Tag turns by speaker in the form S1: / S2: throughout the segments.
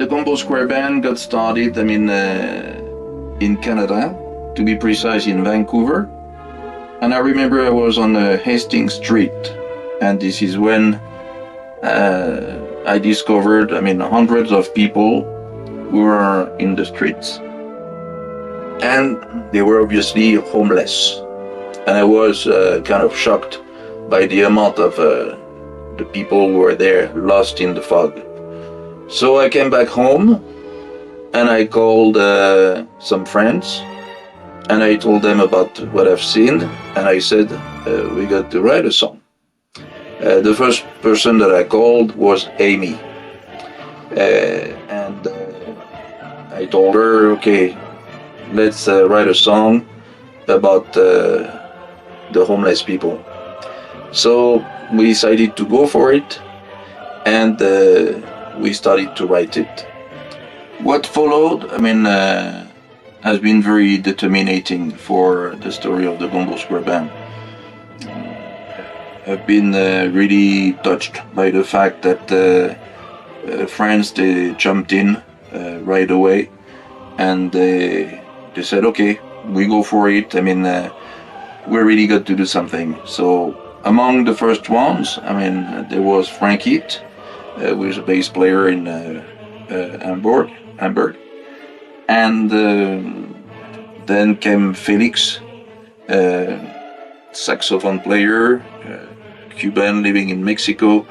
S1: The Gumbo Square band got started, in Canada, to be precise, in Vancouver. And I remember I was on Hastings Street, and this is when I discovered, hundreds of people who were in the streets. And they were obviously homeless. And I was kind of shocked by the amount of the people who were there, lost in the fog. So I came back home, and I called some friends, and I told them about what I've seen, and I said, we got to write a song. The first person that I called was Amy. And I told her, okay, let's write a song about the homeless people. So we decided to go for it, and we started to write it. What followed, has been very determinating for the story of the Gumbo Square band. I've been really touched by the fact that friends, they jumped in right away, and they said, okay, we go for it. We're really got to do something. So among the first ones, there was Frankie, who was a bass player in Hamburg. And then came Felix, saxophone player, Cuban living in Mexico,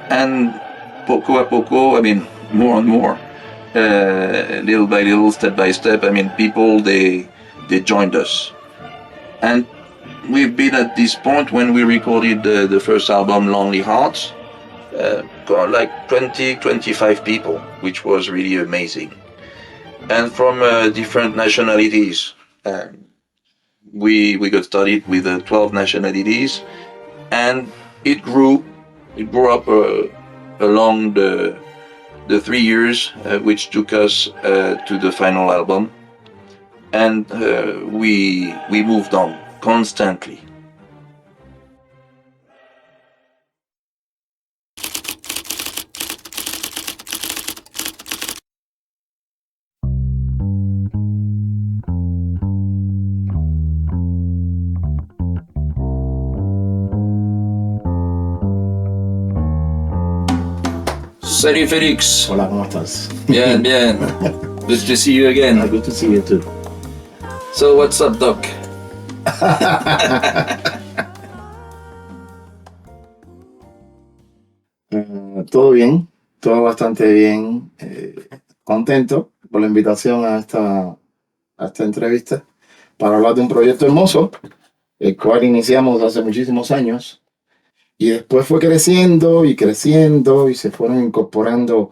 S1: and poco a poco, more and more, little by little, step by step, people, they joined us. And we've been at this point when we recorded the first album, Lonely Hearts, like 20-25 people, which was really amazing. And from different nationalities. We got started with 12 nationalities, and it grew up along the 3 years which took us to the final album, and we moved on constantly. Salut Félix.
S2: Hola, ¿cómo estás?
S1: Bien, bien. Good to see you again.
S2: Good to see you too.
S1: So what's up, Doc?
S2: Todo bien, todo bastante bien. Contento por la invitación a esta entrevista para hablar de un proyecto hermoso, el cual iniciamos hace muchísimos años. Y después fue creciendo y creciendo y se fueron incorporando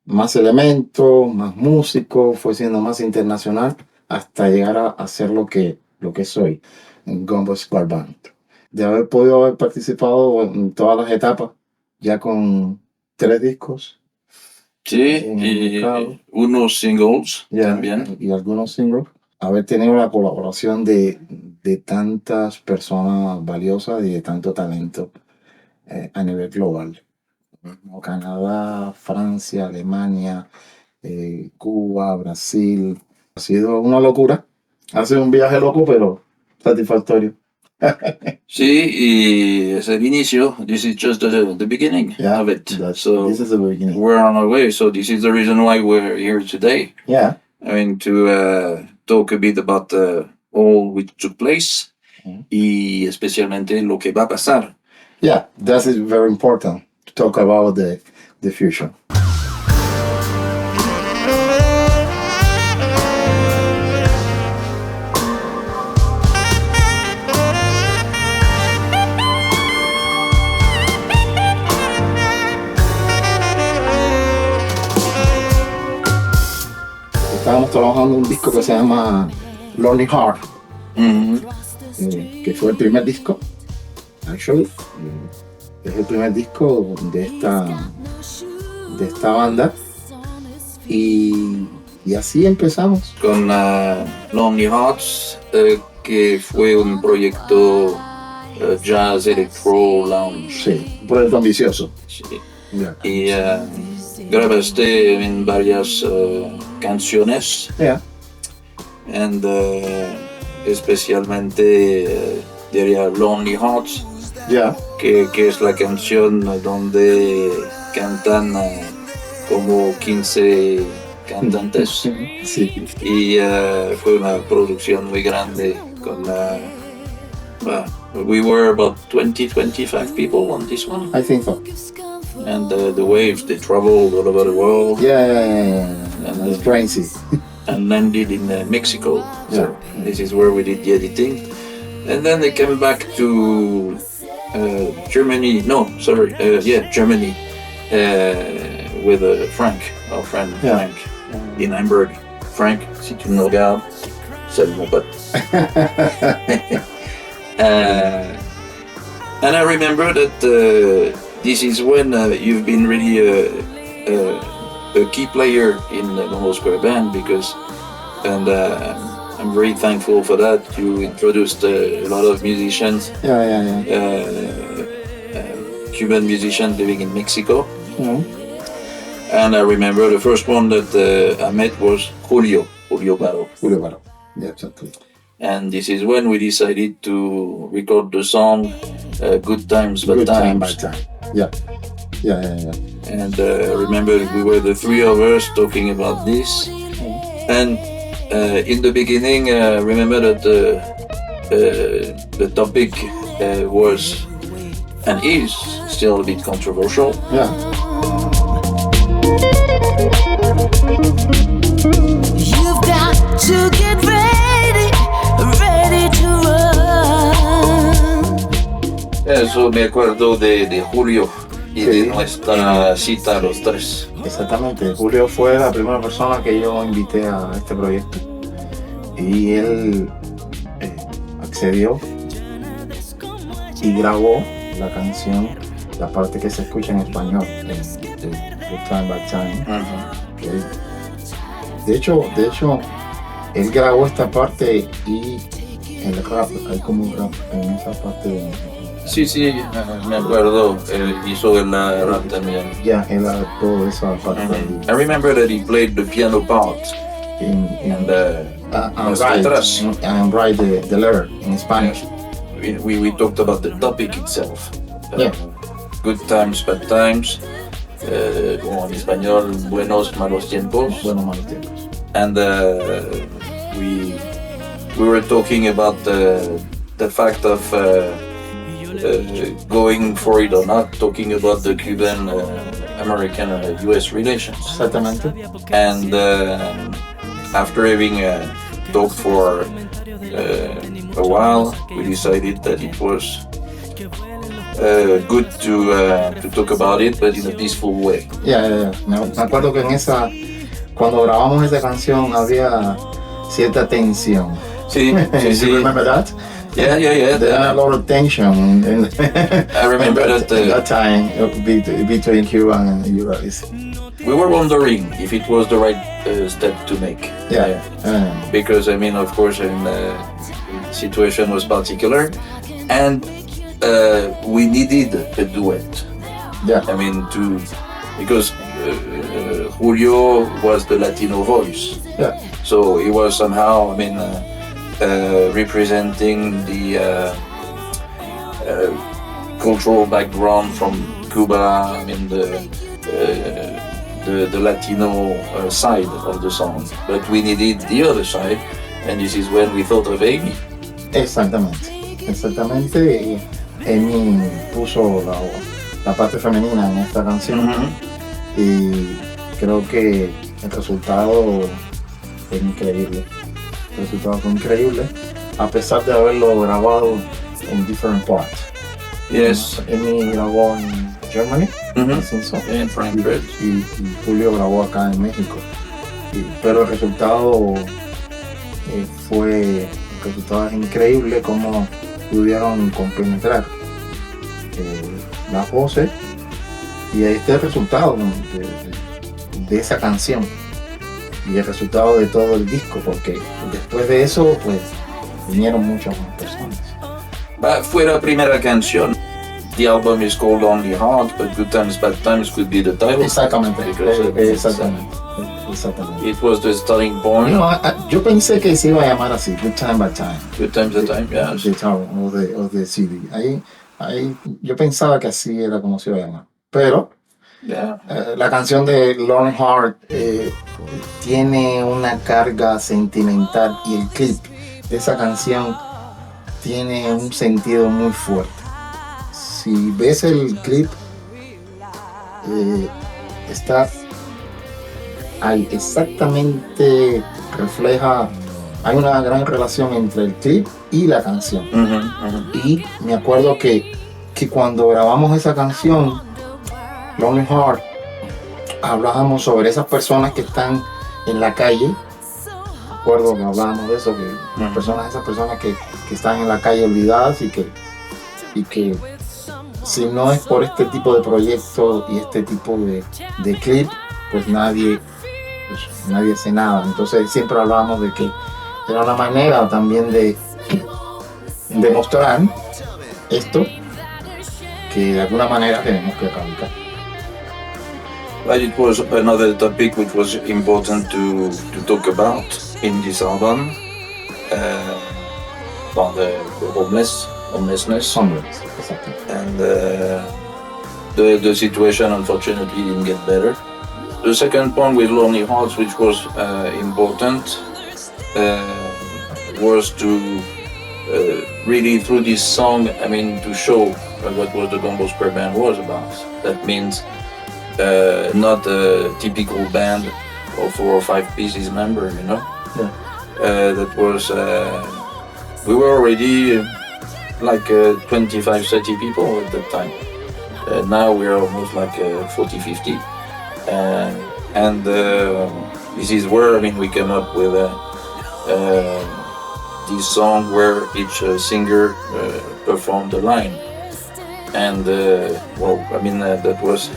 S2: más elementos, más músicos, fue siendo más internacional hasta llegar a ser lo que soy, en Gumbo Square Band. De haber podido haber participado en todas las etapas, ya con 3 discos.
S1: Sí, y unos singles también.
S2: Y algunos singles. Haber tenido la colaboración de tantas personas valiosas y de tanto talento a nivel global. Canadá, Francia, Alemania, Cuba, Brasil. Ha sido una locura. Ha sido un viaje loco, pero satisfactorio.
S1: Sí, y es el inicio. This is just the beginning of it. So
S2: this is the beginning.
S1: We're on our way. So this is the reason why we're here today.
S2: Yeah.
S1: To talk a bit about all which took place y especialmente lo que va a pasar.
S2: Yeah, that is very important to talk about the future. Estábamos trabajando en un disco que se llama Lonely Heart, que fue el primer disco. Actually, es el primer disco de esta banda y así empezamos.
S1: Con Lonely Hearts, que fue un proyecto jazz electro lounge.
S2: Sí, un proyecto ambicioso.
S1: Sí.
S2: Yeah.
S1: Y grabaste en varias canciones.
S2: Yeah.
S1: And especialmente diría Lonely Hearts,
S2: Yeah.
S1: que es la canción donde cantan como 15 cantantes.
S2: Sí.
S1: Y fue una producción muy grande con we were about 20-25 people on this one.
S2: I think so.
S1: And the waves, they traveled all over the world.
S2: Yeah. And it's crazy.
S1: And landed in Mexico.
S2: Yeah.
S1: So this is where we did the editing. And then they came back to Germany. Germany with Frank, our friend Frank, in Hamburg. Frank, si tu me regardes, salut mon pote. And I remember that this is when you've been really a key player in the Gumbo Square band and I'm very thankful for that. You introduced a lot of musicians, Cuban musicians living in Mexico. And I remember the first one that I met was Julio Barro.
S2: Yeah, exactly.
S1: And this is when we decided to record the song Good Times Bad Times.
S2: Yeah.
S1: And I remember we were the three of us talking about this. And in the beginning, I remember that the topic was and is still a bit controversial.
S2: Yeah.
S3: You've got to get ready to run.
S1: Eso me acuerdo de Julio y de nuestra cita a los tres.
S2: Exactamente, Julio fue la primera persona que yo invité a este proyecto y él accedió y grabó la canción, la parte que se escucha en español, de Good Time Bad Time. De hecho, él grabó esta parte y el rap, hay como un rap en esa parte.
S1: Sí, me acuerdo, él hizo el rap también.
S2: Yeah, él adaptó esa parte.
S1: I remember that he played the piano part.
S2: And write the letter in Spanish.
S1: We talked about the topic itself. Good times, bad times. Como en español, buenos, malos tiempos. And we were talking about the fact of going for it or not, talking about the Cuban, American, US relations.
S2: Exactamente.
S1: And after having talked for a while, we decided that it was good to talk about it, but in a peaceful way.
S2: Yeah. Me acuerdo que cuando grabamos esa canción había cierta tensión.
S1: Sí.
S2: You remember that?
S1: Yeah.
S2: There was a lot of tension.
S1: I remember
S2: that time between Cuba and US.
S1: We were wondering if it was the right step to make.
S2: Yeah.
S1: Because of course, the situation was particular, and we needed a duet.
S2: Yeah.
S1: Because Julio was the Latino voice.
S2: Yeah.
S1: So he was somehow, representing the cultural background from Cuba. The Latino side of the song, but we needed the other side, and this is when we thought of Amy.
S2: Exactamente. Y Amy puso la parte femenina en esta canción y creo que el resultado fue increíble. A pesar de haberlo grabado en different parts.
S1: Yes.
S2: Amy grabó en Germany,
S1: en Frankfurt.
S2: Y Julio grabó acá en México. Pero el resultado es increíble cómo pudieron compenetrar las voces y ahí está el resultado de esa canción y el resultado de todo el disco, porque después de eso pues vinieron muchas más personas.
S1: Fue la primera canción. the album is called Only Heart, but Good Times, Bad Times could be the title.
S2: Exactamente. Exactamente.
S1: It was the starting point.
S2: Yo pensé que se iba a llamar así, Good Time, Bad Time.
S1: Good Times, Bad Time, yes.
S2: O de CD. Ahí, yo pensaba que así era como se iba a llamar. Pero la canción de Lonely Heart tiene una carga sentimental y el clip de esa canción tiene un sentido muy fuerte. Si ves el clip, está ahí exactamente, refleja, hay una gran relación entre el clip y la canción. Y me acuerdo que cuando grabamos esa canción, Lonely Heart, hablábamos sobre esas personas que están en la calle. Me acuerdo que hablábamos de eso, que esas personas que están en la calle olvidadas y que si no es por este tipo de proyectos y este tipo de clip, pues nadie hace nada. Entonces siempre hablábamos de que era una manera también de mostrar esto que de alguna manera tenemos que erradicar.
S1: But it was another topic which was important to talk about in this album, about the homelessness,
S2: Exactly.
S1: and the situation unfortunately didn't get better. The second point with Lonely Hearts, which was important, was to really through this song, to show what was the Gumbo Square band was about. That means not a typical band of 4 or 5 pieces member,
S2: Yeah.
S1: That was, we were already like 25, 30 people at that time. Now we're almost like 40, 50. And this is where, we came up with this song where each singer performed a line. And that was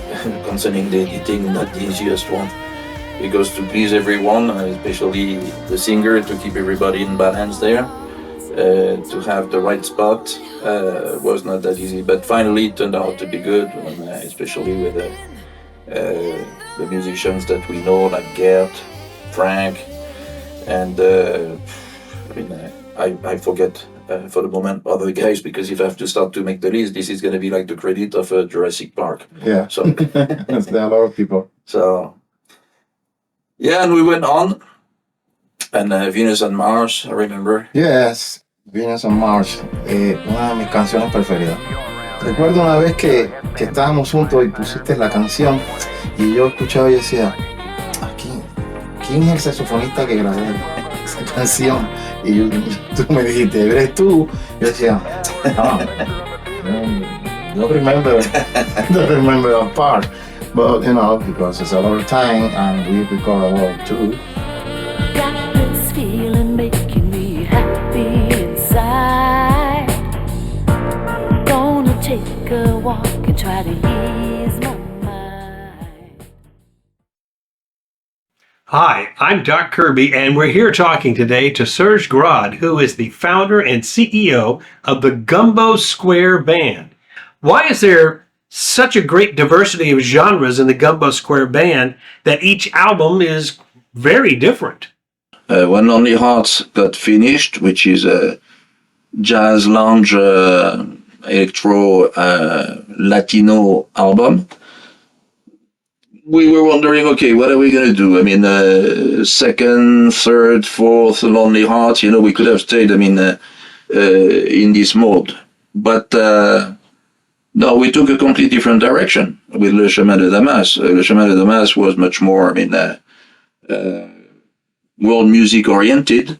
S1: concerning the editing, not the easiest one, because to please everyone, especially the singer, to keep everybody in balance there, to have the right spot, was not that easy. But finally, it turned out to be good, especially with the musicians that we know, like Gerd, Frank, and I forget for the moment other guys, because if I have to start to make the list, this is going to be like the credit of Jurassic Park.
S2: Yeah.
S1: So
S2: there are a lot of people.
S1: So yeah, and we went on, and Venus and Mars, I remember.
S2: Yes, Venus and Mars, una de mis canciones preferidas. Recuerdo una vez que estábamos juntos y pusiste la canción y yo escuchaba y decía, ¿quién es el saxofonista que grabó esa canción? Y tú me dijiste, ¿eres tú? Yo decía, no remember that part, but because it's a lot of time and we record a lot too.
S3: Got this feeling making me happy inside. Gonna take a walk and try to ease my mind.
S4: Hi, I'm Doc Kirby, and we're here talking today to Serge Grad, who is the founder and CEO of the Gumbo Square Band. Why is there such a great diversity of genres in the Gumbo Square Band that each album is very different?
S1: When Lonely Hearts got finished, which is a jazz lounge electro Latino album, we were wondering, okay, what are we going to do? Second, third, fourth, Lonely Hearts, we could have stayed, in this mode. But no, we took a completely different direction with Le Chemin de Damas. Le Chemin de Damas was much more, world music oriented.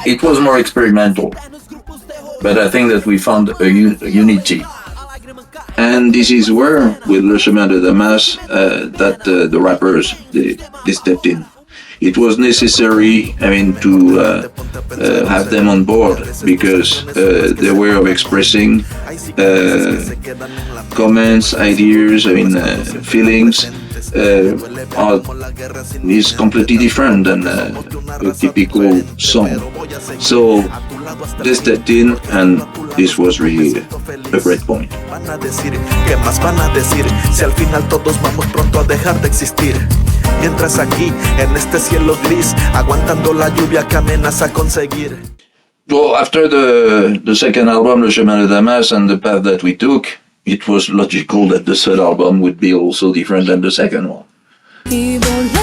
S1: It was more experimental, but I think that we found a unity. And this is where, with Le Chemin de Damas, that the rappers, they stepped in. it was necessary, to have them on board because their way of expressing comments, ideas, feelings is completely different than a typical song. So they stepped in, and this was really a great point.
S5: ¿Qué más van a decir? Si al final todos vamos pronto a dejar de existir. Mientras aquí, en este cielo gris, aguantando la lluvia que amenaza conseguir.
S1: Well, after the second album, Le Chemin de Damas, and the path that we took, it was logical that the third album would be also different than the second one.
S3: Y volar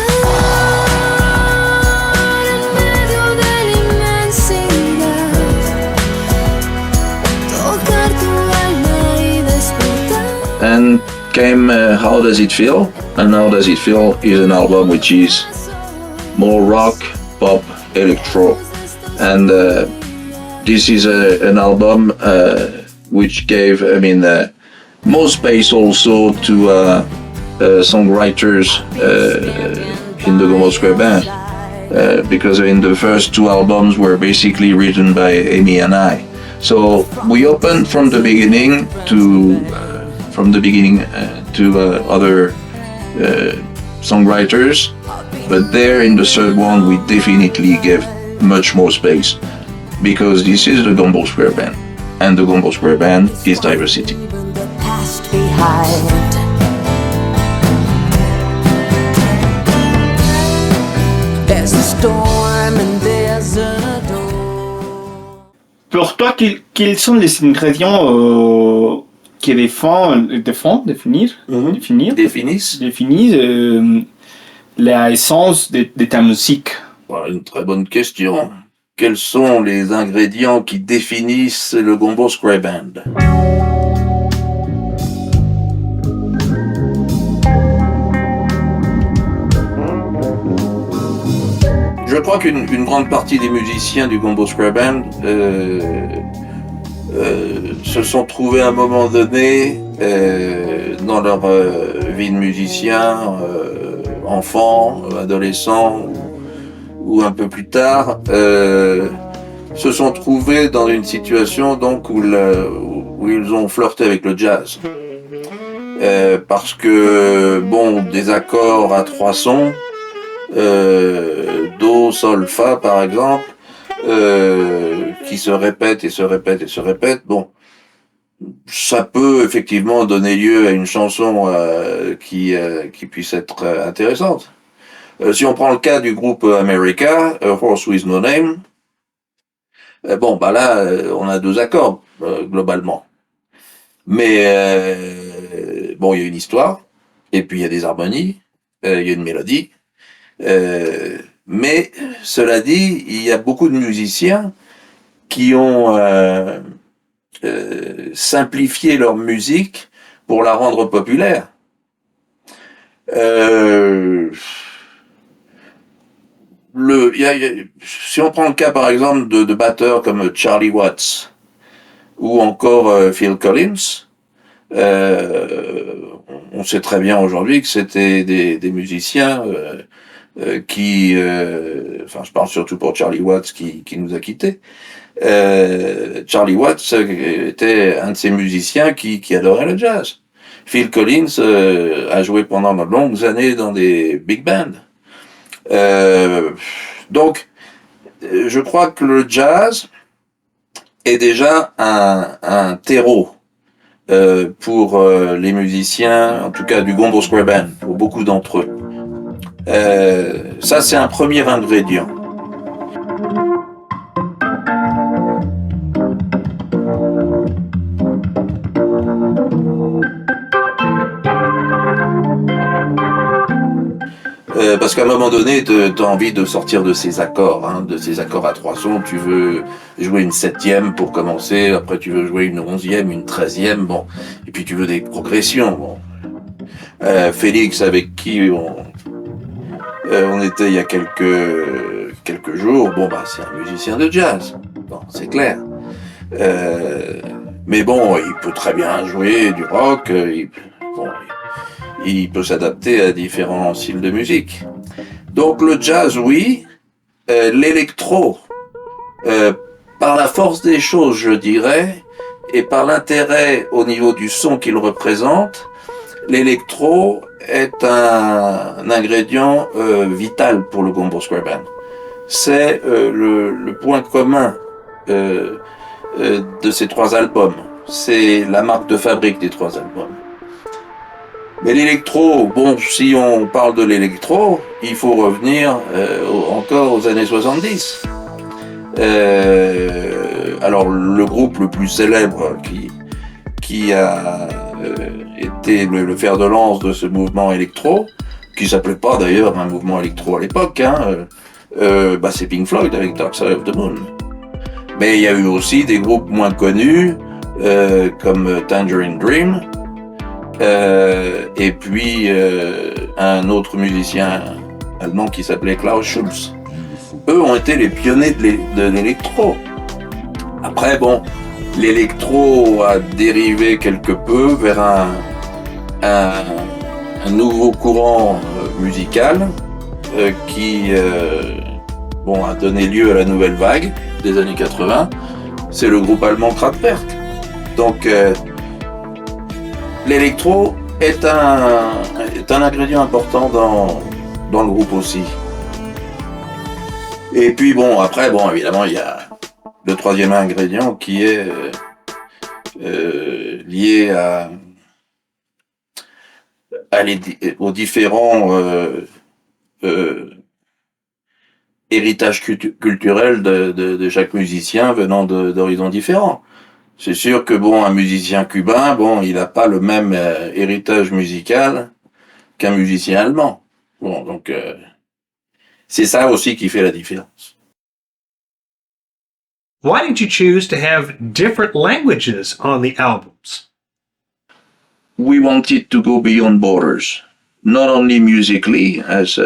S3: en medio de la inmensidad, tocar tu alma y despertar.
S1: And came How Does It Feel? And How Does It Feel is an album which is more rock, pop, electro. And this is an album which gave, more space also to songwriters in the Gumbo Square band, because the first two albums were basically written by Amy and I. So we opened from the beginning to other songwriters, but there in the third one we definitely gave much more space, because this is the Gumbo Square band, and the Gumbo Square band is diversity.
S3: Leaving the past behind. There's a storm and there's a dawn.
S6: Pour toi, quels sont les ingrédients qui définissent la essence de ta musique?
S1: Voilà, une très bonne question. Quels sont les ingrédients qui définissent le Gumbo Square Band? Je crois qu'une grande partie des musiciens du Gumbo Square Band se sont trouvés à un moment donné dans leur vie de musicien, enfant, adolescent ou un peu plus tard, se sont trouvés dans une situation donc où ils ont flirté avec le jazz. Parce que, des accords à trois sons, Do, Sol, Fa par exemple, qui se répètent et se répètent et se répètent, ça peut effectivement donner lieu à une chanson qui puisse être intéressante. Si on prend le cas du groupe America, A Horse With No Name, là, on a deux accords, globalement. Mais, il y a une histoire, et puis il y a des harmonies, il y a une mélodie. Mais, cela dit, il y a beaucoup de musiciens qui ont simplifié leur musique pour la rendre populaire. Si on prend le cas par exemple de batteurs comme Charlie Watts ou encore Phil Collins, on sait très bien aujourd'hui que c'était des musiciens je parle surtout pour Charlie Watts qui nous a quittés. Charlie Watts était un de ces musiciens qui adorait le jazz. Phil Collins a joué pendant de longues années dans des big bands. Donc, je crois que le jazz est déjà un terreau pour les musiciens, en tout cas du Gumbo Square Band, pour beaucoup d'entre eux. Ça, c'est un premier ingrédient. Parce qu'à un moment donné, tu as envie de sortir de ces accords, de ces accords à trois sons. Tu veux jouer une septième pour commencer, après tu veux jouer une onzième, une treizième, et puis tu veux des progressions. Félix, avec qui on était il y a quelques jours, c'est un musicien de jazz, c'est clair. Mais il peut très bien jouer du rock, il peut s'adapter à différents styles de musique. Donc le jazz, oui. L'électro, par la force des choses, je dirais, et par l'intérêt au niveau du son qu'il représente, l'électro est un ingrédient vital pour le Gumbo Square Band. C'est le point commun de ces trois albums. C'est la marque de fabrique des trois albums. Mais l'électro, bon, si on parle de l'électro, il faut revenir encore aux années 70. Alors, le groupe le plus célèbre qui a été le fer de lance de ce mouvement électro, qui s'appelait pas d'ailleurs un mouvement électro à l'époque, c'est Pink Floyd avec Dark Side of the Moon. Mais il y a eu aussi des groupes moins connus, comme Tangerine Dream, et puis un autre musicien allemand qui s'appelait Klaus Schulze. Eux ont été les pionniers de l'électro. Après, bon, l'électro a dérivé quelque peu vers un nouveau courant musical qui a donné lieu à la nouvelle vague des années 80. C'est le groupe allemand Grad. Donc, l'électro est un ingrédient important dans le groupe aussi. Et puis après, évidemment, il y a le troisième ingrédient qui est lié aux différents héritages culturels de chaque musicien venant d'horizons différents. C'est sûr que un musicien cubain, il n'a pas le même héritage musical qu'un musicien allemand. Donc c'est ça aussi qui fait la différence.
S4: Why did you choose to have different languages on the albums?
S1: We wanted to go beyond borders, not only musically, as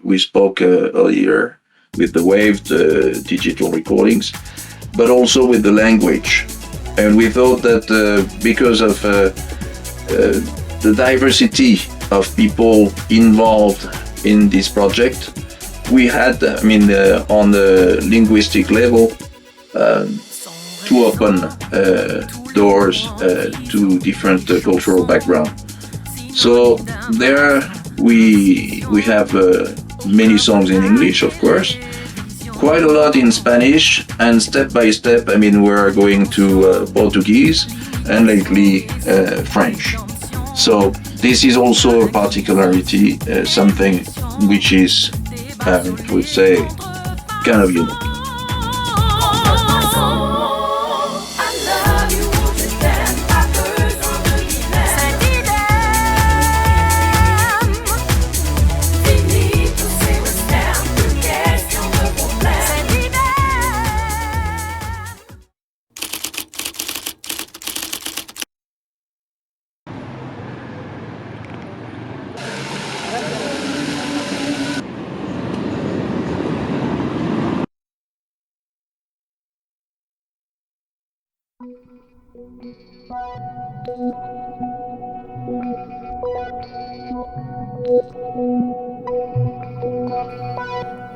S1: we spoke earlier with the WAV, the digital recordings, but also with the language. And we thought that because of the diversity of people involved in this project, we had, on the linguistic level, to open doors to different cultural background. So there we have many songs in English, of course, quite a lot in Spanish, and step by step, we're going to Portuguese and lately French. So this is also a particularity, something which is, I would say, kind of unique.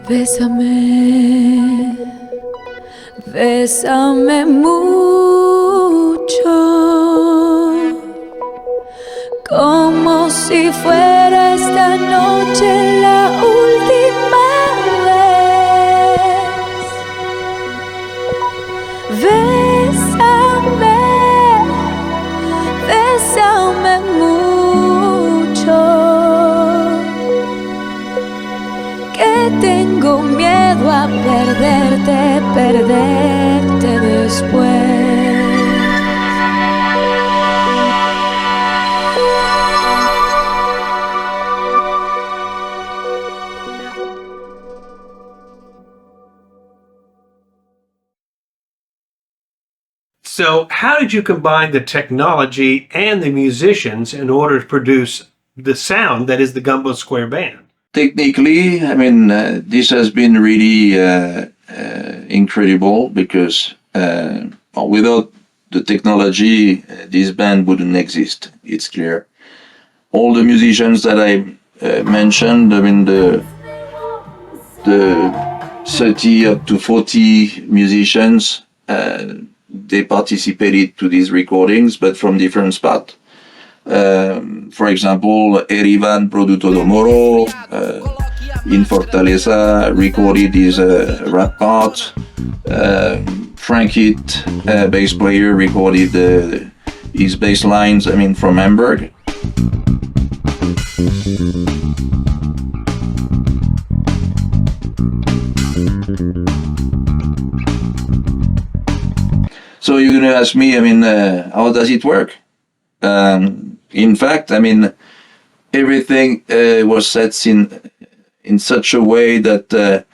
S3: Bésame, bésame mucho, como si fuera esta noche la última vez. Bésame, bésame mucho, que tengo miedo a perderte después.
S4: So how did you combine the technology and the musicians in order to produce the sound that is the Gumbo Square Band?
S1: Technically, this has been really incredible because without the technology, this band wouldn't exist. It's clear. All the musicians that I mentioned, the 30 up to 40 musicians, they participated to these recordings, but from different spots. For example, Erivan Produto do Moro in Fortaleza recorded his rap part. Frank Hit, bass player, recorded his bass lines, from Hamburg. So you're gonna ask me, how does it work? In fact, everything was set in such a way that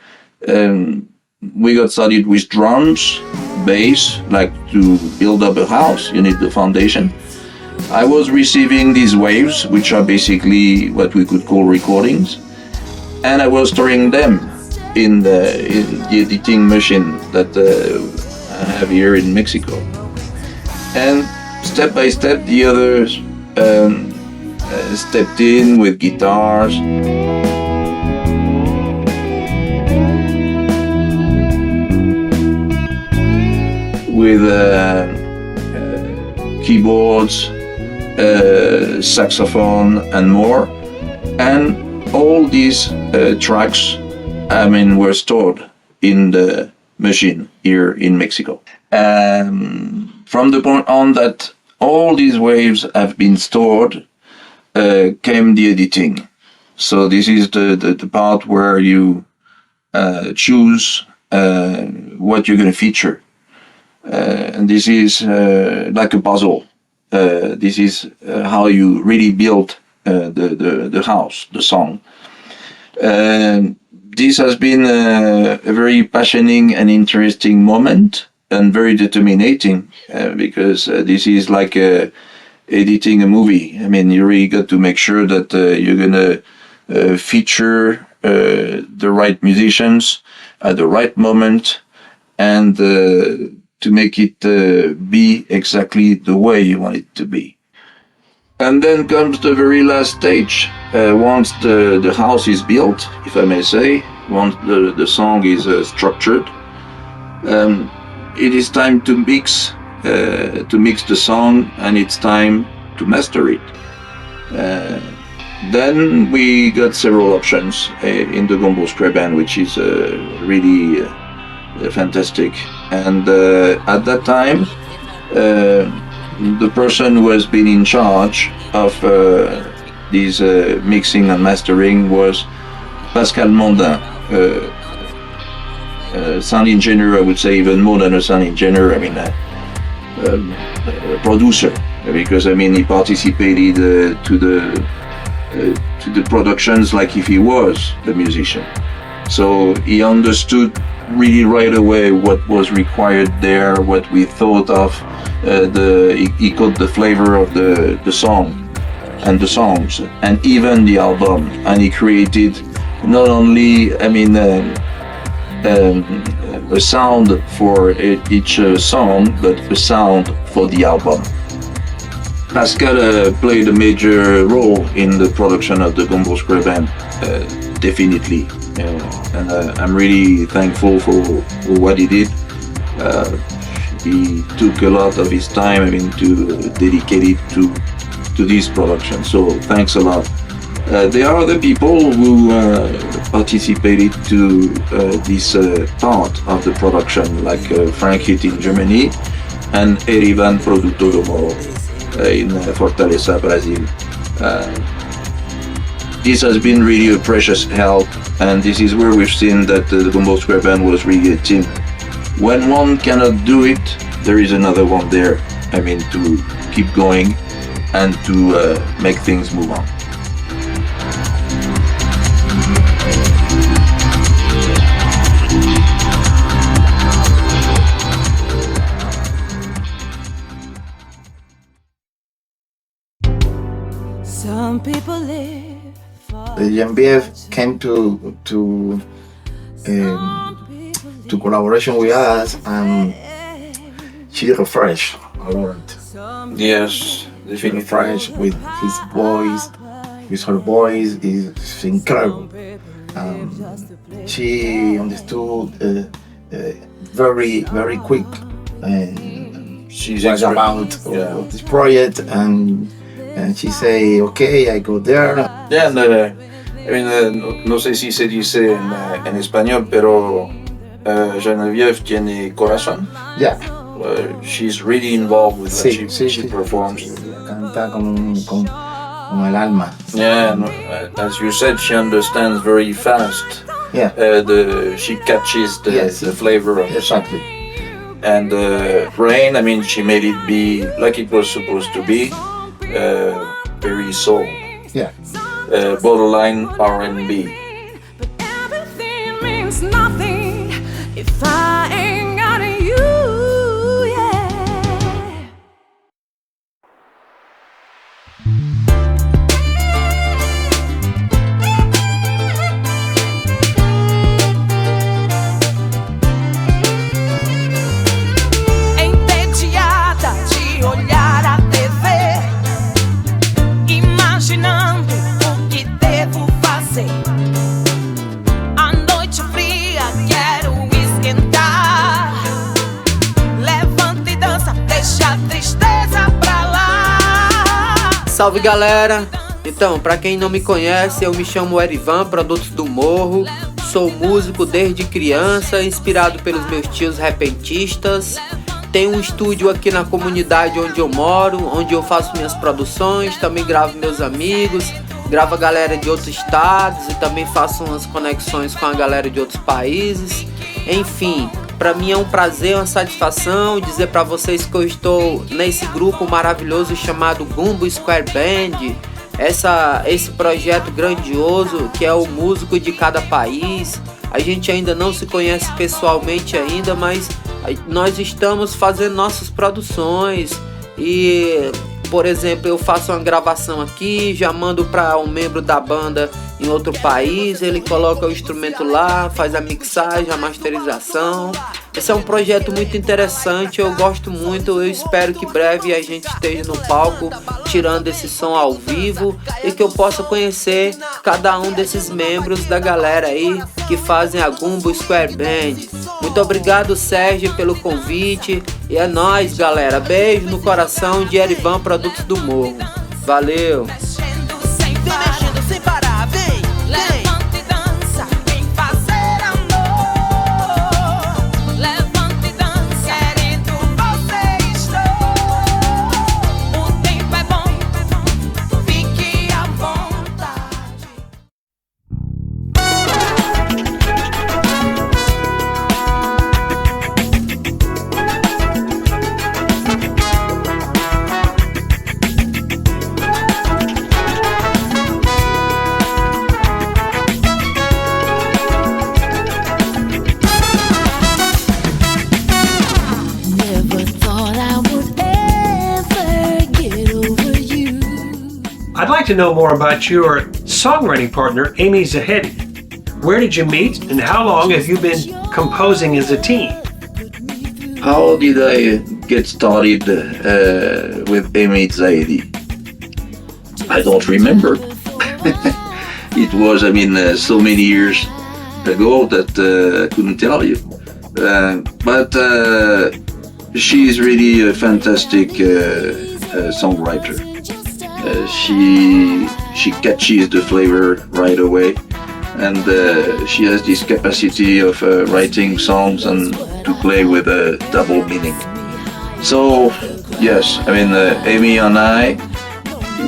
S1: we got started with drums, bass, like to build up a house, you need the foundation. I was receiving these waves, which are basically what we could call recordings, and I was storing them in the editing machine that I have here in Mexico. And step by step, the others stepped in with guitars. With keyboards, saxophone, and more. And all these tracks, were stored in the machine here in Mexico. From the point on that all these waves have been stored, came the editing. So this is the part where you choose what you're going to feature. And this is like a puzzle. This is how you really build the house, the song. This has been a very passionate and interesting moment, and very determinating, because this is like editing a movie. You really got to make sure that you're gonna feature the right musicians at the right moment, and to make it be exactly the way you want it to be. And then comes the very last stage. Once the house is built, if I may say, once the song is structured, it is time to mix the song, and it's time to master it. Then we got several options in the Gumbo Square band, which is really fantastic. And at that time, the person who has been in charge of these mixing and mastering was Pascal Mondin, sound engineer, I would say, even more than a sound engineer, a producer, because he participated to the productions like if he was a musician. So he understood really right away what was required there, what we thought of. He caught the flavor of the song and the songs, and even the album. And he created not only, a sound for each song, but a sound for the album. Pascal played a major role in the production of the Gumbo Square band, definitely. And I'm really thankful for what he did. He took a lot of his time, to dedicate it to this production. So thanks a lot. There are other people who participated to this part of the production, like Frank Hit in Germany and Erivan Produto do Moro in Fortaleza, Brazil. This has been really a precious help, and this is where we've seen that the Gumbo Square band was really a team. When one cannot do it, there is another one there, to keep going and to make things move on.
S3: Some people live for
S2: The Genevieve came to collaboration with us, and she refreshed a lot.
S1: Yes,
S2: She refreshed with his voice, with her voice is incredible. She understood very, very quick
S1: She's
S2: was about this project, and she say, okay, I go there.
S1: Yeah, and no sé si se dice en español, pero Geneviève tiene corazón.
S2: Yeah,
S1: She's really involved with
S2: sí,
S1: what
S2: sí,
S1: she
S2: sí.
S1: performs.
S2: Canta con el alma.
S1: Yeah, and, as you said, she understands very fast.
S2: Yeah,
S1: She catches
S2: Yes.
S1: the flavor of the song.
S2: exactly.
S1: And Rain, I mean, she made it be like it was supposed to be, very soul,
S2: Yeah.
S1: borderline R&B.
S7: But everything means nothing if I ain't got you, yeah. Entediada de olhar a TV, imaginando o que devo fazer. A noite fria, quero esquentar. Levanta e dança, deixa a tristeza pra lá.
S8: Salve galera! Então, pra quem não me conhece, eu me chamo Erivan, produtos do Morro. Sou músico desde criança, inspirado pelos meus tios repentistas. Tenho um estúdio aqui na comunidade onde eu moro, onde eu faço minhas produções, também gravo meus amigos, gravo a galera de outros estados e também faço umas conexões com a galera de outros países. Enfim, pra mim é um prazer, uma satisfação dizer pra vocês que eu estou nesse grupo maravilhoso chamado Gumbo Square Band. Esse projeto grandioso que é o músico de cada país. A gente ainda não se conhece pessoalmente ainda, mas nós estamos fazendo nossas produções e, por exemplo, eu faço uma gravação aqui, já mando para um membro da banda em outro país, ele coloca o instrumento lá, faz a mixagem, a masterização. Esse é um projeto muito interessante, eu gosto muito, eu espero que breve a gente esteja no palco tirando esse som ao vivo e que eu possa conhecer cada um desses membros da galera aí que fazem a Gumbo Square Band. Muito obrigado, Serge, pelo convite e é nóis, galera. Beijo no coração de Erivan Produtos do Morro. Valeu!
S7: Mexendo sem parar, vem, levanta e dança, vem fazer amor. Levanta e dança, querendo você estou. O tempo é bom, fique à vontade. Never thought I would ever get over you.
S4: I'd like to know more about your songwriting partner, Amy Zahedi. Where did you meet and how long have you been composing as a team?
S1: How did I get started with Amy Zahedi? I don't remember. It was, so many years ago that I couldn't tell you. But she's really a fantastic songwriter. She catches the flavor right away, and she has this capacity of writing songs and to play with a double meaning. So yes, Amy and I,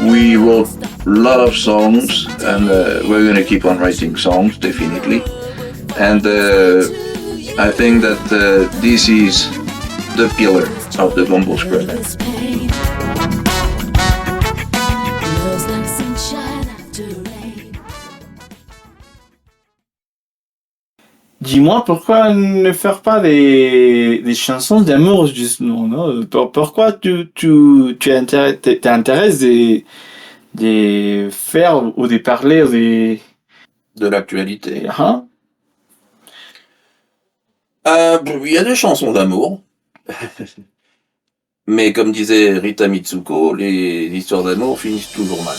S1: we wrote a lot of songs, and we're gonna keep on writing songs, definitely. And I think that this is the pillar of the Gumbo Square.
S3: Love's like sunshine after rain.
S6: Dis-moi, pourquoi ne faire pas des chansons d'amour, justement, non? Pourquoi t'intéresses de faire ou de parler
S1: De l'actualité.
S6: Hein?
S1: Il y a des chansons d'amour. Mais comme disait Rita Mitsuko, les histoires d'amour finissent toujours mal.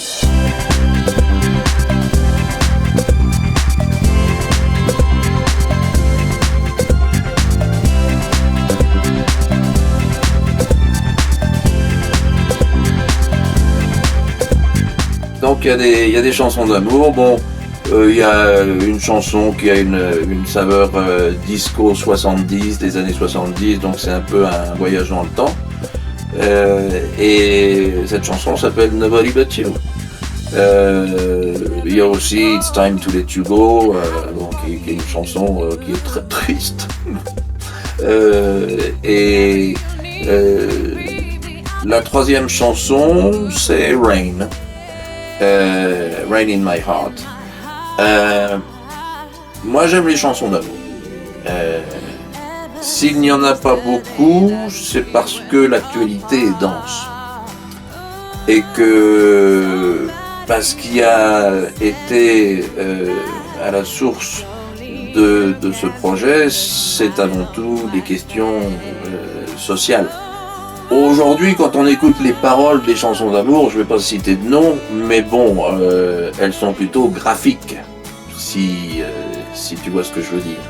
S1: donc il y a des chansons d'amour. Bon, il y a une chanson qui a une saveur disco 70, des années 70, donc c'est un peu un voyage dans le temps. Et cette chanson s'appelle Nobody But You. Il y a aussi It's Time to Let You Go, bon, qui est une chanson qui est très triste. La troisième chanson, c'est Rain. Rain in My Heart. Moi, j'aime les chansons d'amour. S'il n'y en a pas beaucoup, c'est parce que l'actualité est dense. Et que ce qui a été à la source de ce projet, c'est avant tout des questions sociales. Aujourd'hui, quand on écoute les paroles des chansons d'amour, je ne vais pas citer de nom, mais bon, elles sont plutôt graphiques, si tu vois ce que je veux dire.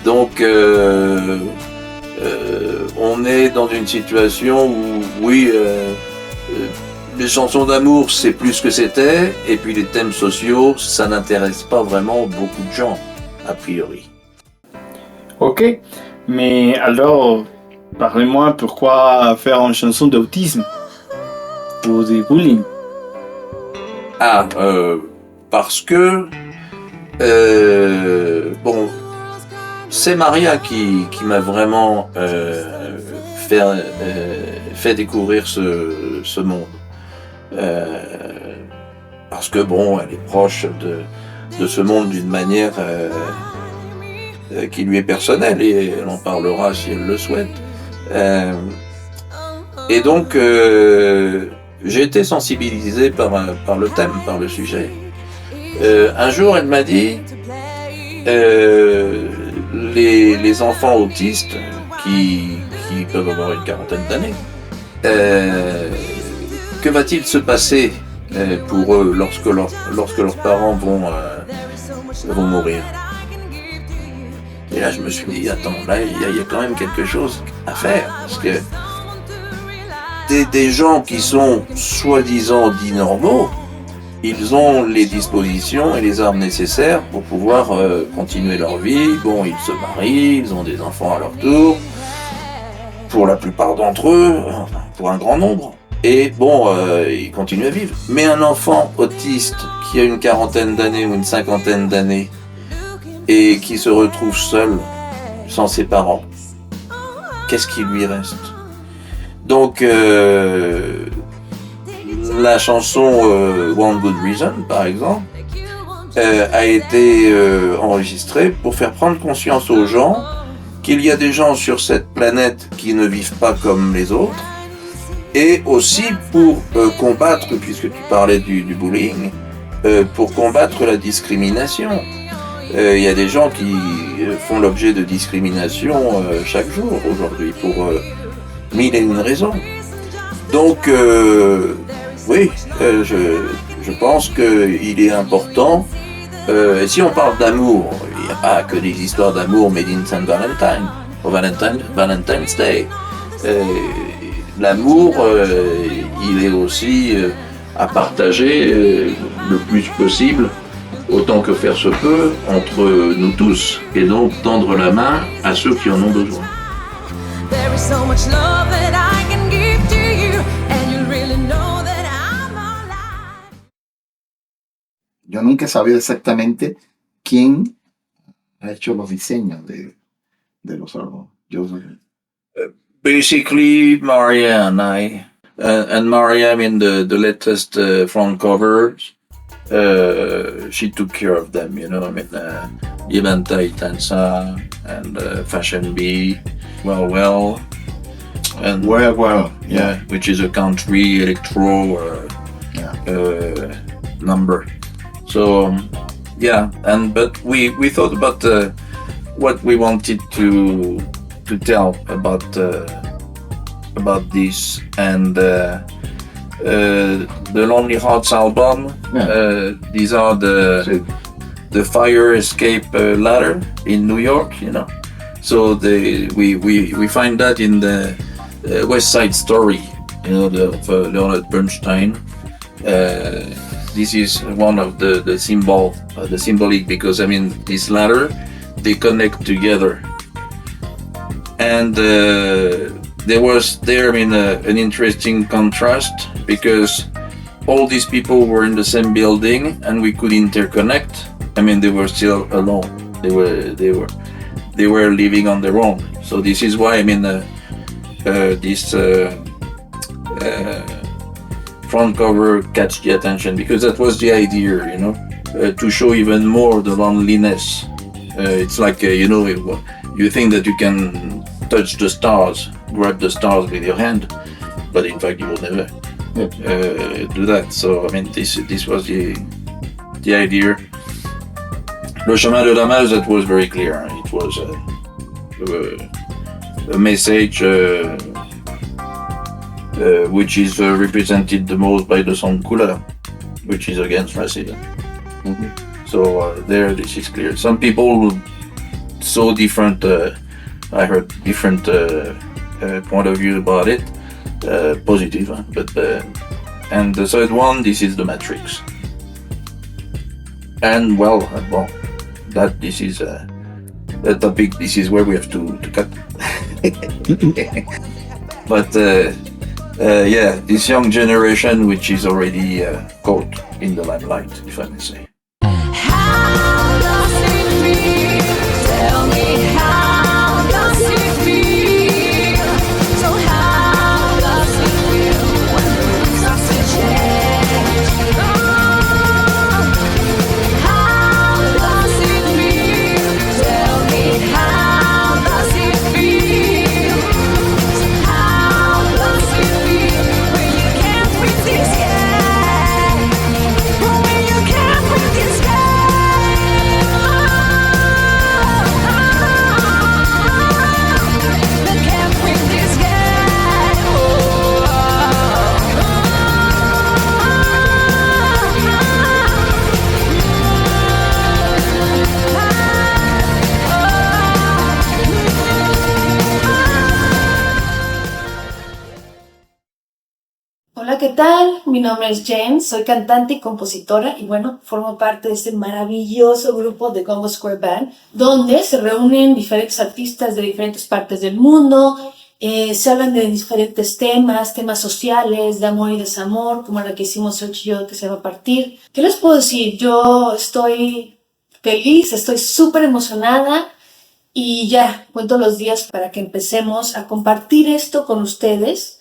S1: Donc, on est dans une situation où, oui, les chansons d'amour, c'est plus ce que c'était, et puis les thèmes sociaux, ça n'intéresse pas vraiment beaucoup de gens, a priori.
S6: Ok, mais alors, parlez-moi pourquoi faire une chanson d'autisme ou de bullying.
S1: Parce que, bon, c'est Maria qui m'a vraiment fait découvrir ce monde. Parce que bon, elle est proche de ce monde d'une manière qui lui est personnelle et elle en parlera si elle le souhaite. Et donc j'ai été sensibilisé par le thème, par le sujet. Un jour, elle m'a dit les enfants autistes qui peuvent avoir une quarantaine d'années, que va-t-il se passer pour eux lorsque leurs parents vont mourir? Et là, je me suis dit, attends, là, il y a quand même quelque chose à faire, parce que des gens qui sont soi-disant dits normaux, ils ont les dispositions et les armes nécessaires pour pouvoir continuer leur vie. Bon, ils se marient, ils ont des enfants à leur tour, pour la plupart d'entre eux, pour un grand nombre. Et bon, ils continuent à vivre. Mais un enfant autiste qui a une quarantaine d'années ou une cinquantaine d'années et qui se retrouve seul, sans ses parents, qu'est-ce qui lui reste? Donc, la chanson One Good Reason, par exemple, a été enregistrée pour faire prendre conscience aux gens qu'il y a des gens sur cette planète qui ne vivent pas comme les autres, et aussi pour combattre, puisque tu parlais du bullying, pour combattre la discrimination. Il y a des gens qui font l'objet de discrimination chaque jour aujourd'hui, pour mille et une raisons. Donc, oui, je pense qu'il est important, et si on parle d'amour, il n'y a pas que des histoires d'amour made in Saint Valentine, ou Valentine's Day. L'amour, il est aussi à partager le plus possible, autant que faire se peut, entre nous tous, et donc tendre la main à ceux qui en ont besoin.
S7: There is so much love that I can give to you, and you really know that I'm alive.
S2: Yo nunca he sabido exactamente quién ha hecho los diseños de los álbumes.
S1: Basically, Maria and I, and Maria, I mean the latest front covers, she took care of them, you know, I mean, Yevanta Itansa and Fashion Bee, Well, and
S2: Well,
S1: yeah, which is a country electro number. So yeah, but we thought about what we wanted to tell about this, and the Lonely Hearts album. These are the fire escape ladder in New York, you know. So we find that in the West Side Story, you know, of Leonard Bernstein. this is one of the symbolic, because I mean this ladder, they connect together, and there was an interesting contrast, because all these people were in the same building and we could interconnect. I mean, they were still alone. They were living on their own. So this is why this front cover catch the attention, because that was the idea, to show even more the loneliness. It's like you think that you can touch the stars, grab the stars with your hand, but in fact you will never do that. So I mean, this was the idea. Le chemin de la mage, that was very clear. It was a message which is represented the most by the song Couleur, which is against racism.
S2: Mhm.
S1: So this is clear. Some people saw different. I heard different point of view about it, positive, but and the third one, this is the Matrix. And that this is a topic. This is where we have to cut. But this young generation, which is already caught in the limelight, if I may say.
S7: How does it feel? Tell me, how does it feel? So how does it feel when the rules are to change? How does it feel? Tell me, how does it feel? So how does it feel when you can't breathe this air? When you can't breathe this air?
S9: Hola, ¿qué tal? Mi nombre es Jen, soy cantante y compositora y bueno, formo parte de este maravilloso grupo de Gumbo Square Band, donde se reúnen diferentes artistas de diferentes partes del mundo, se hablan de diferentes temas sociales, de amor y desamor, como la que hicimos Serge y yo, que se va a partir. ¿Qué les puedo decir? Yo estoy feliz, estoy súper emocionada y ya, cuento los días para que empecemos a compartir esto con ustedes.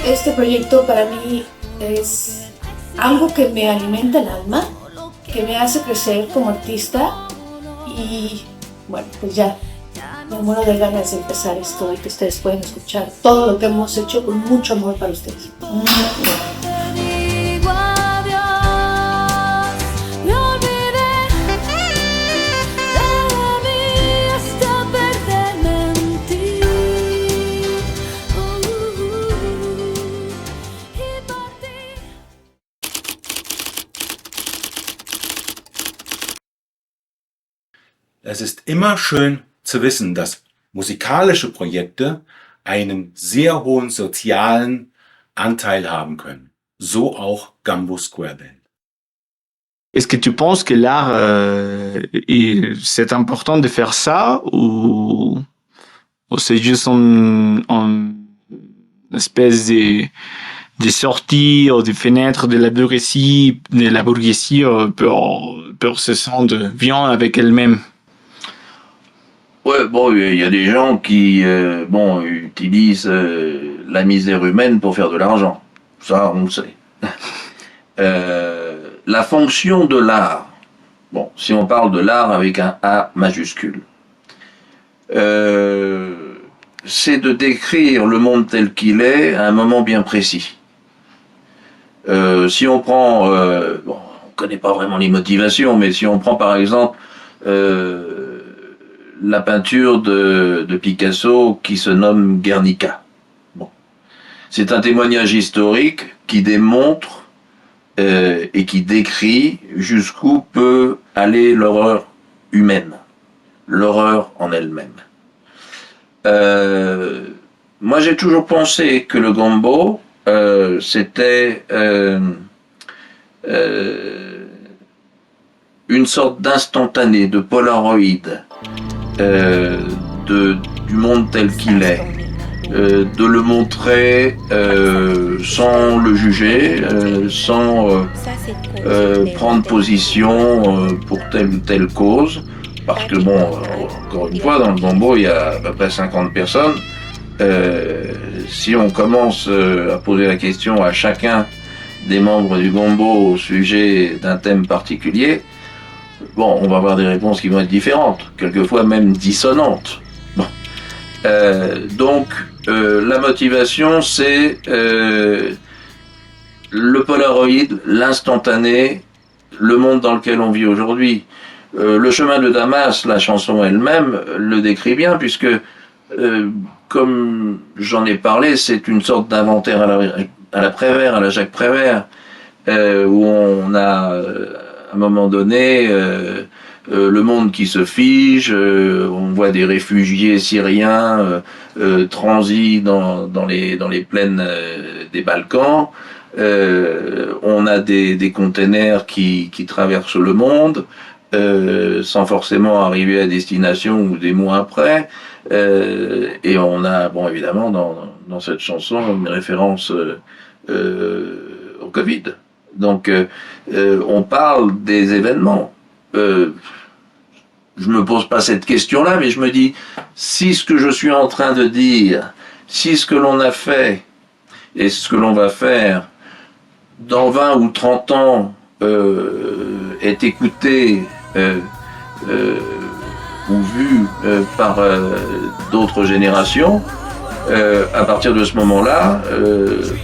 S9: Este proyecto para mí es algo que me alimenta el alma, que me hace crecer como artista y bueno, pues ya me muero de ganas de empezar esto y que ustedes pueden escuchar todo lo que hemos hecho con mucho amor para ustedes.
S10: Es ist immer schön zu wissen, dass musikalische Projekte einen sehr hohen sozialen Anteil haben können. So auch Gumbo Square Band.
S6: Est-ce que tu penses que l'art, c'est important de faire ça ou c'est juste une espèce de sortie ou de fenêtre de la bourgeoisie pour se sentir bien avec elle-même?
S1: Ouais, bon, il y a des gens qui, utilisent la misère humaine pour faire de l'argent. Ça, on le sait. La fonction de l'art, bon, si on parle de l'art avec un A majuscule, c'est de décrire le monde tel qu'il est à un moment bien précis. Si on prend, on connaît pas vraiment les motivations, mais si on prend par exemple la peinture de Picasso qui se nomme Guernica. Bon. C'est un témoignage historique qui démontre et qui décrit jusqu'où peut aller l'horreur humaine, l'horreur en elle-même. Moi, j'ai toujours pensé que le gumbo, c'était une sorte d'instantané, de polaroïde du monde tel qu'il est. De le montrer sans le juger, sans prendre position pour telle ou telle cause. Parce que bon, encore une fois, dans le gumbo, il y a à peu près 50 personnes. Si on commence à poser la question à chacun des membres du gumbo au sujet d'un thème particulier, bon, on va avoir des réponses qui vont être différentes, quelquefois même dissonantes. Bon. Donc, la motivation, c'est le polaroïde, l'instantané, le monde dans lequel on vit aujourd'hui. Le chemin de Damas, la chanson elle-même, le décrit bien, puisque, comme j'en ai parlé, c'est une sorte d'inventaire à la Prévert, à la Jacques Prévert, où on a, à un moment donné, le monde qui se fige, on voit des réfugiés syriens transis dans les plaines des Balkans, on a des containers qui traversent le monde, sans forcément arriver à destination ou des mois après, et on a, bon, évidemment, dans cette chanson, une référence au Covid. Donc, on parle des événements. Je me pose pas cette question-là, mais je me dis, si ce que je suis en train de dire, si ce que l'on a fait et ce que l'on va faire dans 20 ou 30 ans est écouté ou vu par d'autres générations, à partir de ce moment-là,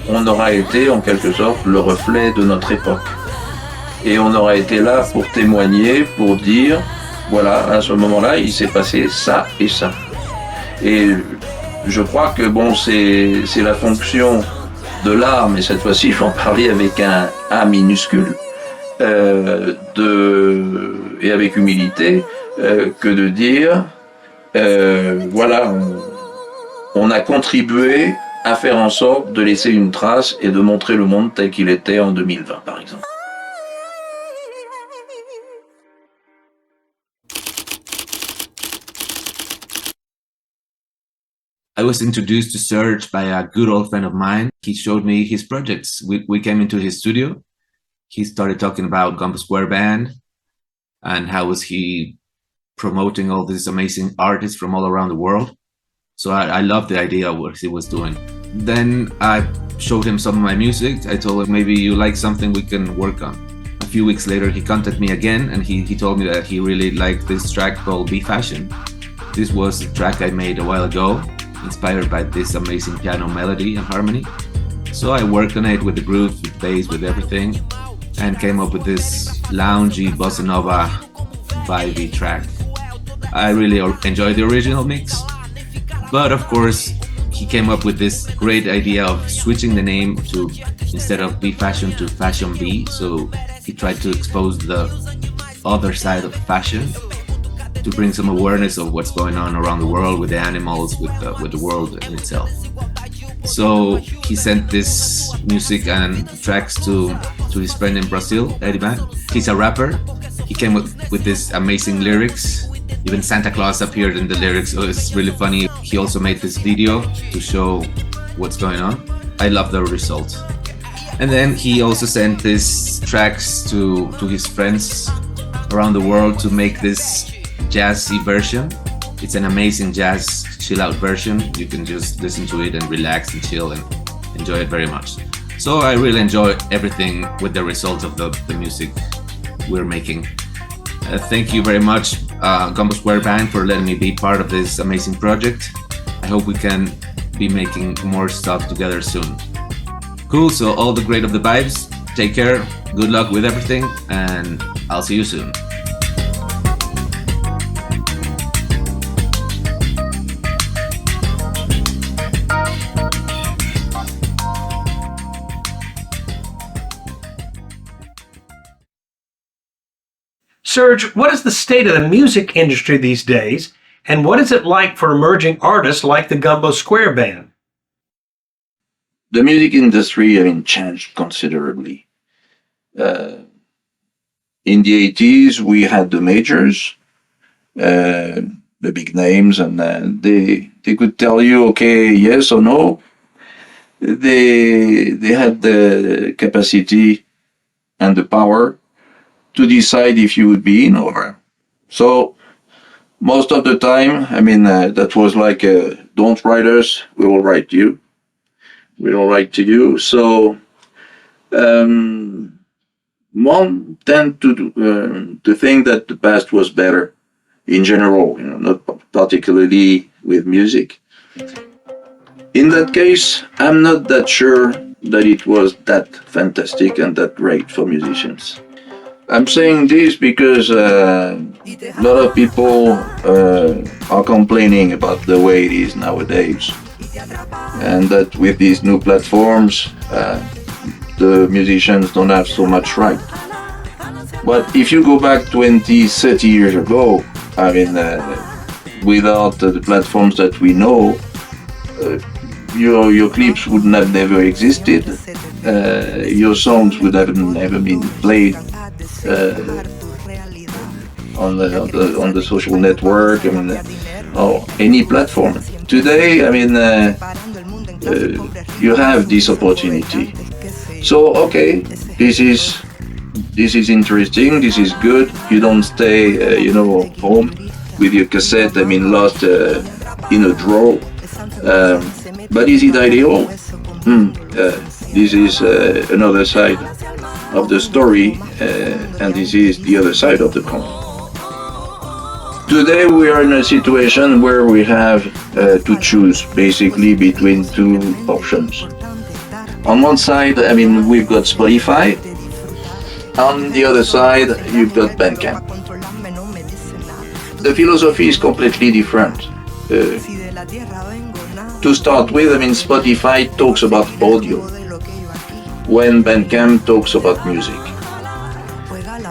S1: on aura été en quelque sorte le reflet de notre époque. Et on aura été là pour témoigner, pour dire, voilà, à ce moment-là, il s'est passé ça et ça. Et je crois que bon, c'est la fonction de l'art, mais cette fois-ci, il faut en parler avec un A minuscule, et avec humilité, que de dire, voilà, on a contribué à faire en sorte de laisser une trace et de montrer le monde tel qu'il était en 2020, par exemple.
S11: I was introduced to Serge by a good old friend of mine. He showed me his projects. We came into his studio. He started talking about Gumbo Square Band and how was he promoting all these amazing artists from all around the world. So I loved the idea of what he was doing. Then I showed him some of my music. I told him, maybe you like something we can work on. A few weeks later, he contacted me again and he told me that he really liked this track called Be Fashion. This was a track I made a while ago, inspired by this amazing piano melody and harmony. So I worked on it with the grooves, with bass, with everything, and came up with this loungy bossa nova vibey track. I really enjoyed the original mix, but of course he came up with this great idea of switching the name to, instead of Be Fashion, to Fashion Be. So he tried to expose the other side of fashion, to bring some awareness of what's going on around the world with the animals, with the world in itself. So he sent this music and tracks to his friend in Brazil, Ediban. He's a rapper. He came with this amazing lyrics. Even Santa Claus appeared in the lyrics, so it's really funny. He also made this video to show what's going on. I love the result. And then he also sent these tracks to his friends around the world to make this jazzy version. It's an amazing jazz chill out version. You can just listen to it and relax and chill and enjoy it very much. So I really enjoy everything with the results of the music we're making. Thank you very much, Gumbo Square Band, for letting me be part of this amazing project. I hope we can be making more stuff together soon. Cool, so all the great of the vibes. Take care, good luck with everything, and I'll see you soon.
S4: Serge, what is the state of the music industry these days, and what is it like for emerging artists like the Gumbo Square Band?
S1: The music industry, changed considerably. In the 80s, we had the majors, the big names, and they could tell you, okay, yes or no. They had the capacity and the power to decide if you would be in or out. So most of the time, that was like, don't write us, we will write you. We will write to you. So one tend to think that the past was better in general, not particularly with music. In that case, I'm not that sure that it was that fantastic and that great for musicians. I'm saying this because a lot of people are complaining about the way it is nowadays, and that with these new platforms, the musicians don't have so much right. But if you go back 20, 30 years ago, without the platforms that we know, your clips would have never existed. Your songs would have never been played on the social network, or any platform. Today, you have this opportunity. So okay, this is interesting. This is good. You don't stay, home with your cassette. Lost in a drawer. But is it ideal? This is another side of the story, and this is the other side of the coin. Today we are in a situation where we have to choose basically between two options. On one side, we've got Spotify. On the other side, you've got Bandcamp. The philosophy is completely different. To start with, Spotify talks about audio, when Bandcamp talks about music.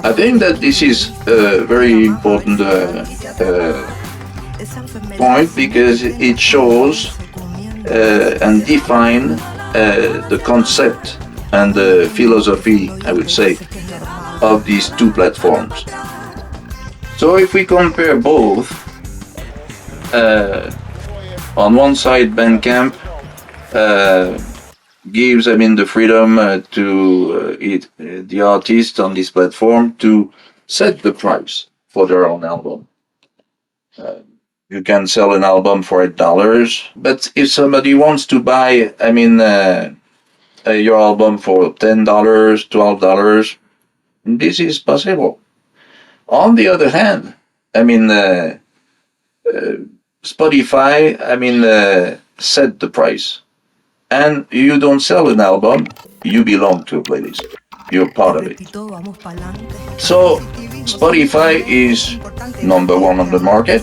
S1: I think that this is a very important point, because it shows and defines the concept and the philosophy, I would say, of these two platforms. So if we compare both, on one side, Bandcamp gives the freedom to the artist on this platform to set the price for their own album. You can sell an album for $8, but if somebody wants to buy, your album for $10, $12, this is possible. On the other hand, Spotify, set the price, and you don't sell an album, you belong to a playlist. You're part of it. So Spotify is number one on the market.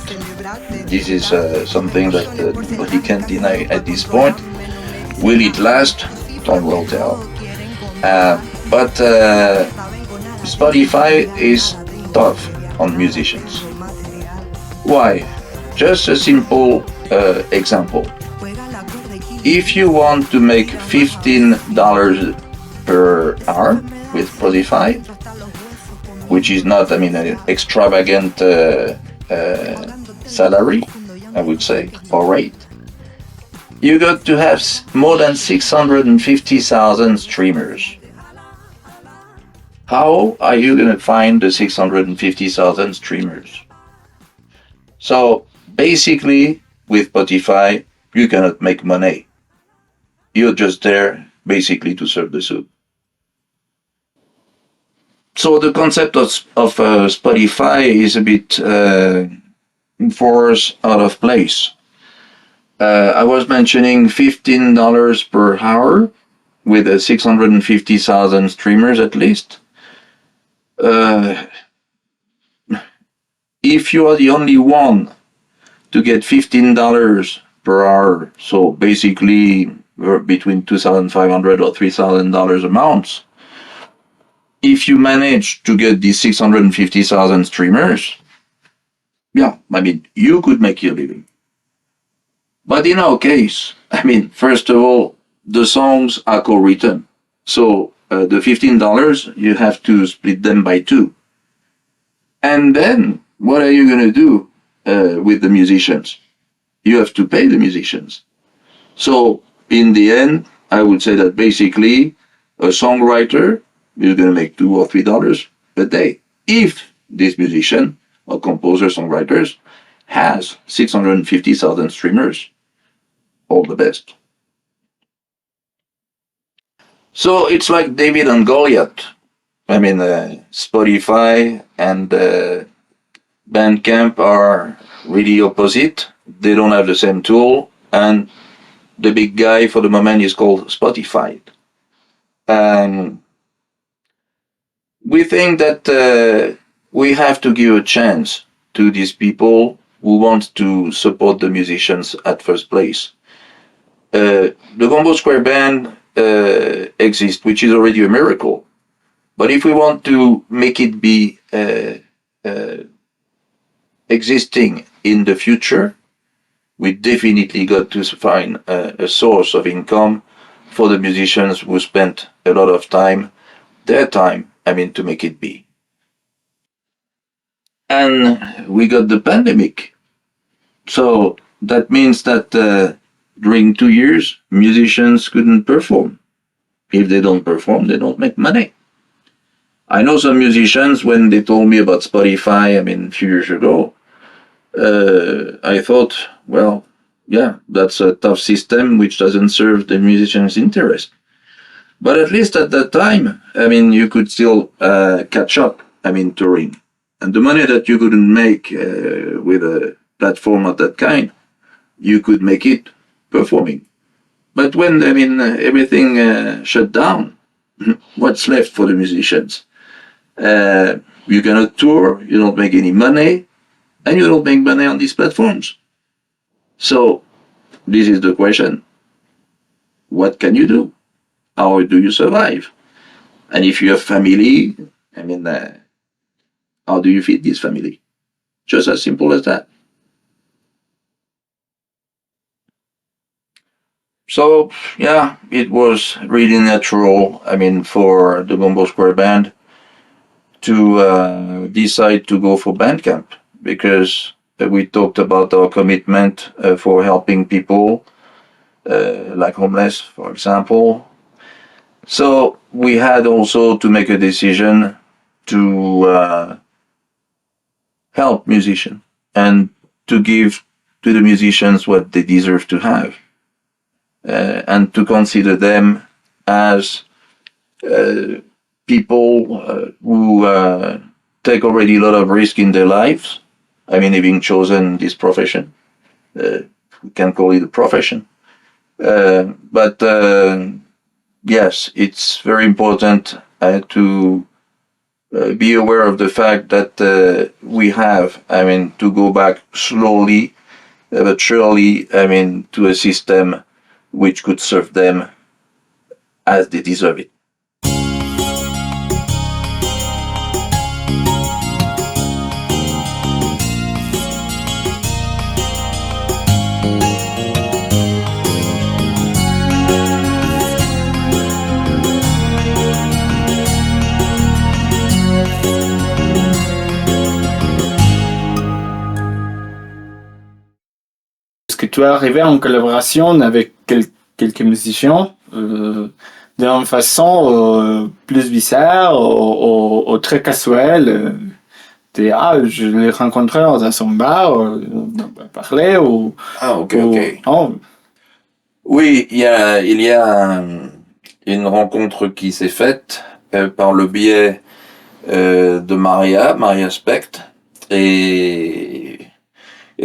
S1: This is something that nobody can deny at this point. Will it last? Time will tell. But Spotify is tough on musicians. Why? Just a simple example. If you want to make $15 per hour with Spotify, which is not, an extravagant salary, I would say, or rate, you got to have more than 650,000 streamers. How are you going to find the 650,000 streamers? So basically, with Spotify, you cannot make money. You're just there basically to serve the soup. So the concept of Spotify is a bit enforced out of place. I was mentioning $15 per hour with 650,000 streamers at least. If you are the only one to get $15 per hour, so basically between $2,500 or $3,000 a month, if you manage to get these 650,000 streamers, yeah, I mean, you could make your living. But in our case, I mean, first of all, the songs are co-written. So the $15, you have to split them by two. And then what are you going to do with the musicians? You have to pay the musicians. So in the end, I would say that basically a songwriter is going to make $2 or $3 a day if this musician or composer songwriters has 650,000 streamers. All the best. So it's like David and Goliath. I mean, Spotify and Bandcamp are really opposite. They don't have the same tool, and the big guy for the moment is called Spotify. And we think that we have to give a chance to these people who want to support the musicians at first place. The Gumbo Square band exists, which is already a miracle. But if we want to make it be existing in the future, we definitely got to find a source of income for the musicians who spent a lot of time, their time, I mean, to make it be. And we got the pandemic. So that means that during 2 years, musicians couldn't perform. If they don't perform, they don't make money. I know some musicians, when they told me about Spotify, I mean, a few years ago, I thought, well, yeah, that's a tough system which doesn't serve the musician's interest. But at least at that time, I mean, you could still catch up, I mean, touring. And the money that you couldn't make with a platform of that kind, you could make it performing. But when, I mean, everything shut down, what's left for the musicians? You cannot tour, you don't make any money, and you don't make money on these platforms. So, this is the question. What can you do? How do you survive? And if you have family, I mean, how do you feed this family? Just as simple as that. So, yeah, it was really natural, I mean, for the Gumbo Square band to decide to go for Bandcamp, because we talked about our commitment for helping people, like homeless, for example. So we had also to make a decision to help musicians and to give to the musicians what they deserve to have, and to consider them as people who take already a lot of risk in their lives. I mean, having chosen this profession, we can call it a profession. But yes, it's very important to be aware of the fact that we have, I mean, to go back slowly but surely, I mean, to a system which could serve them as they deserve it.
S6: Est-ce que tu es arrivé en collaboration avec quelques musiciens d'une façon plus bizarre ou très casuelle? Je l'ai rencontré dans un bar, on a parlé ou...
S1: Ah, ok,
S6: ou,
S1: ok.
S6: Oh,
S1: Oui, il y a une rencontre qui s'est faite par le biais de Maria Specht, et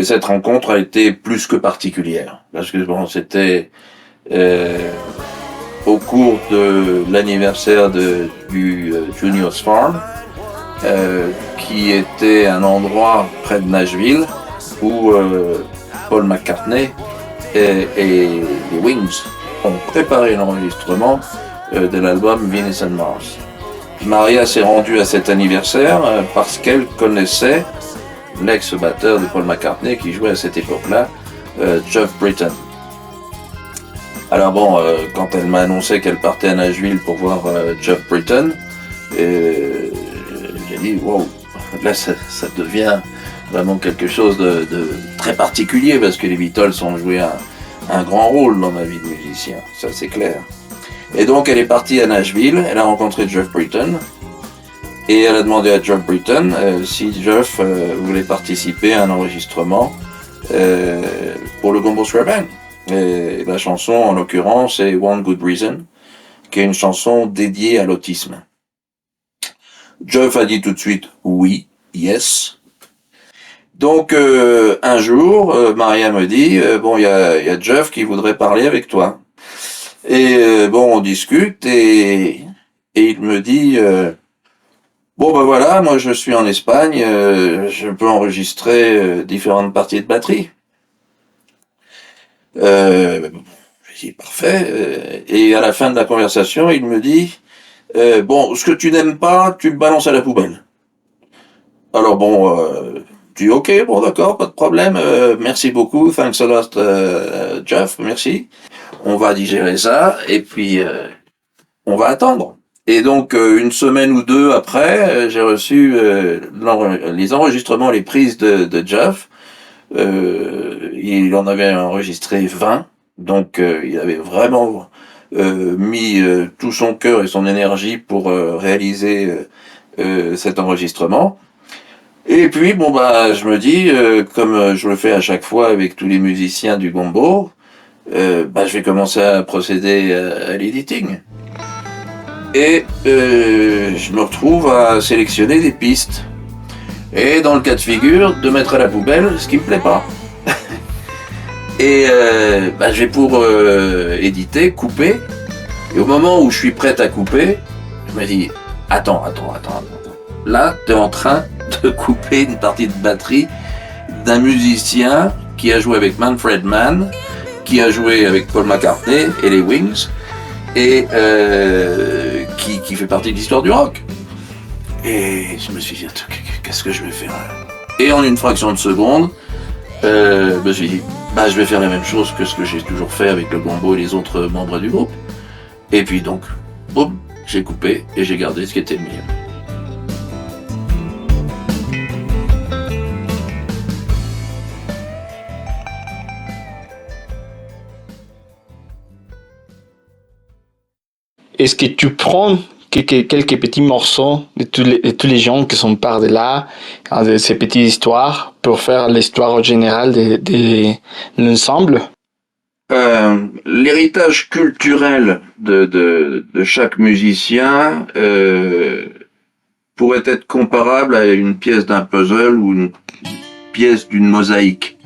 S1: cette rencontre a été plus que particulière, parce que bon, c'était au cours de l'anniversaire du Junior's Farm, qui était un endroit près de Nashville où Paul McCartney et les Wings ont préparé l'enregistrement de l'album Venus and Mars. Maria s'est rendue à cet anniversaire parce qu'elle connaissait l'ex-batteur de Paul McCartney qui jouait à cette époque-là, Geoff Britton. Alors bon, quand elle m'a annoncé qu'elle partait à Nashville pour voir Geoff Britton, j'ai dit wow, là ça devient vraiment quelque chose de très particulier parce que les Beatles ont joué un grand rôle dans ma vie de musicien, ça c'est clair. Et donc elle est partie à Nashville, elle a rencontré Geoff Britton et elle a demandé à Geoff Britton si Geoff voulait participer à un enregistrement pour le Gumbo Square Band. Et la chanson en l'occurrence est One Good Reason, qui est une chanson dédiée à l'autisme. Geoff a dit tout de suite oui, yes. Donc un jour, Maria me dit bon, il y a Geoff qui voudrait parler avec toi. Et bon, on discute et il me dit bon ben voilà, moi je suis en Espagne, je peux enregistrer différentes parties de batterie. Je dis parfait. Et à la fin de la conversation, il me dit bon, ce que tu n'aimes pas, tu me balances à la poubelle. Alors bon, je dis ok, bon d'accord, pas de problème, merci beaucoup, thanks a lot, Geoff, merci. On va digérer ça et puis on va attendre. Et donc une semaine ou deux après, j'ai reçu les enregistrements, les prises de Geoff. Il en avait enregistré 20, donc il avait vraiment mis tout son cœur et son énergie pour réaliser cet enregistrement. Et puis bon bah je me dis, comme je le fais à chaque fois avec tous les musiciens du Gumbo, bah je vais commencer à procéder à l'editing. Et je me retrouve à sélectionner des pistes. Et dans le cas de figure, de mettre à la poubelle ce qui me plaît pas. Et bah, je vais pour éditer, couper. Et au moment où je suis prêt à couper, je me dis attends. Là, tu es en train de couper une partie de batterie d'un musicien qui a joué avec Manfred Mann, qui a joué avec Paul McCartney et les Wings, et qui fait partie de l'histoire du rock. Et je me suis dit, qu'est-ce que je vais faire là? Et en une fraction de seconde, je me suis dit, bah, je vais faire la même chose que ce que j'ai toujours fait avec le Gumbo et les autres membres du groupe. Et puis donc, boum, j'ai coupé et j'ai gardé ce qui était le mien.
S6: Est-ce que tu prends quelques petits morceaux de tous les gens qui sont par de là, de ces petites histoires, pour faire l'histoire générale de l'ensemble?
S1: L'héritage culturel de chaque musicien pourrait être comparable à une pièce d'un puzzle ou une pièce d'une mosaïque.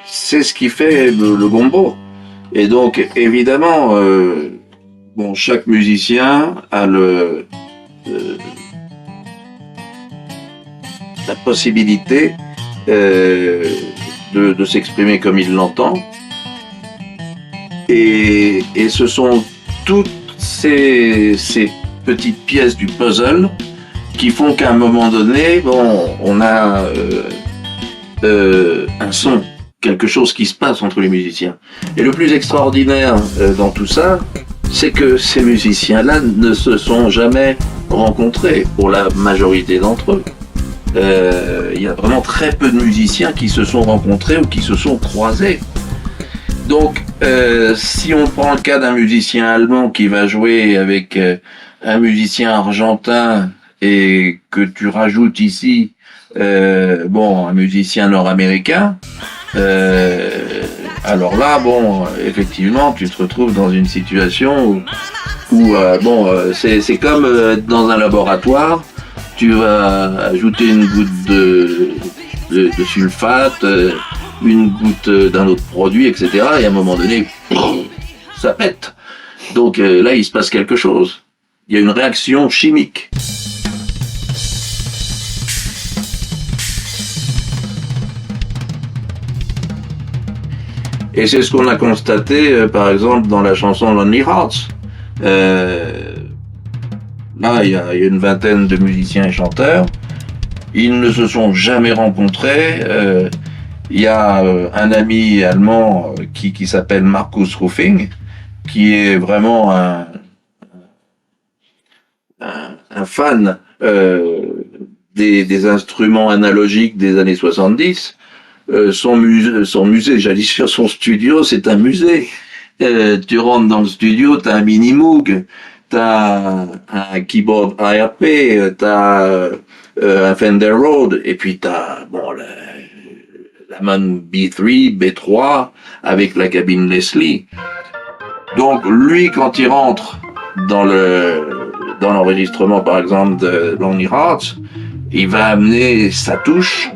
S1: C'est ce qui fait le Gumbo. Et donc, évidemment, bon, chaque musicien a la possibilité de s'exprimer comme il l'entend. Et ce sont toutes ces petites pièces du puzzle qui font qu'à un moment donné, bon, on a un son, quelque chose qui se passe entre les musiciens. Et le plus extraordinaire dans tout ça, c'est que ces musiciens-là ne se sont jamais rencontrés pour la majorité d'entre eux. Il y a vraiment très peu de musiciens qui se sont rencontrés ou qui se sont croisés. Donc, si on prend le cas d'un musicien allemand qui va jouer avec un musicien argentin et que tu rajoutes ici un musicien nord-américain, alors là, bon, effectivement, tu te retrouves dans une situation où c'est comme être dans un laboratoire. Tu vas ajouter une goutte de sulfate, une goutte d'un autre produit, etc. Et à un moment donné, ça pète. Donc là, il se passe quelque chose. Il y a une réaction chimique. Et c'est ce qu'on a constaté, par exemple, dans la chanson Lonely Hearts. Là, il y a une vingtaine de musiciens et chanteurs. Ils ne se sont jamais rencontrés. Il y a un ami allemand qui s'appelle Markus Ruffing, qui est vraiment un fan des instruments analogiques des années 70. Son musée, j'allais dire son studio, c'est un musée. Tu rentres dans le studio, t'as un mini Moog, t'as un keyboard ARP, t'as un Fender Rhodes, et puis t'as la manne B3, B3 avec la cabine Leslie. Donc lui, quand il rentre dans l'enregistrement, par exemple, de Lonely Hearts, il va amener sa touche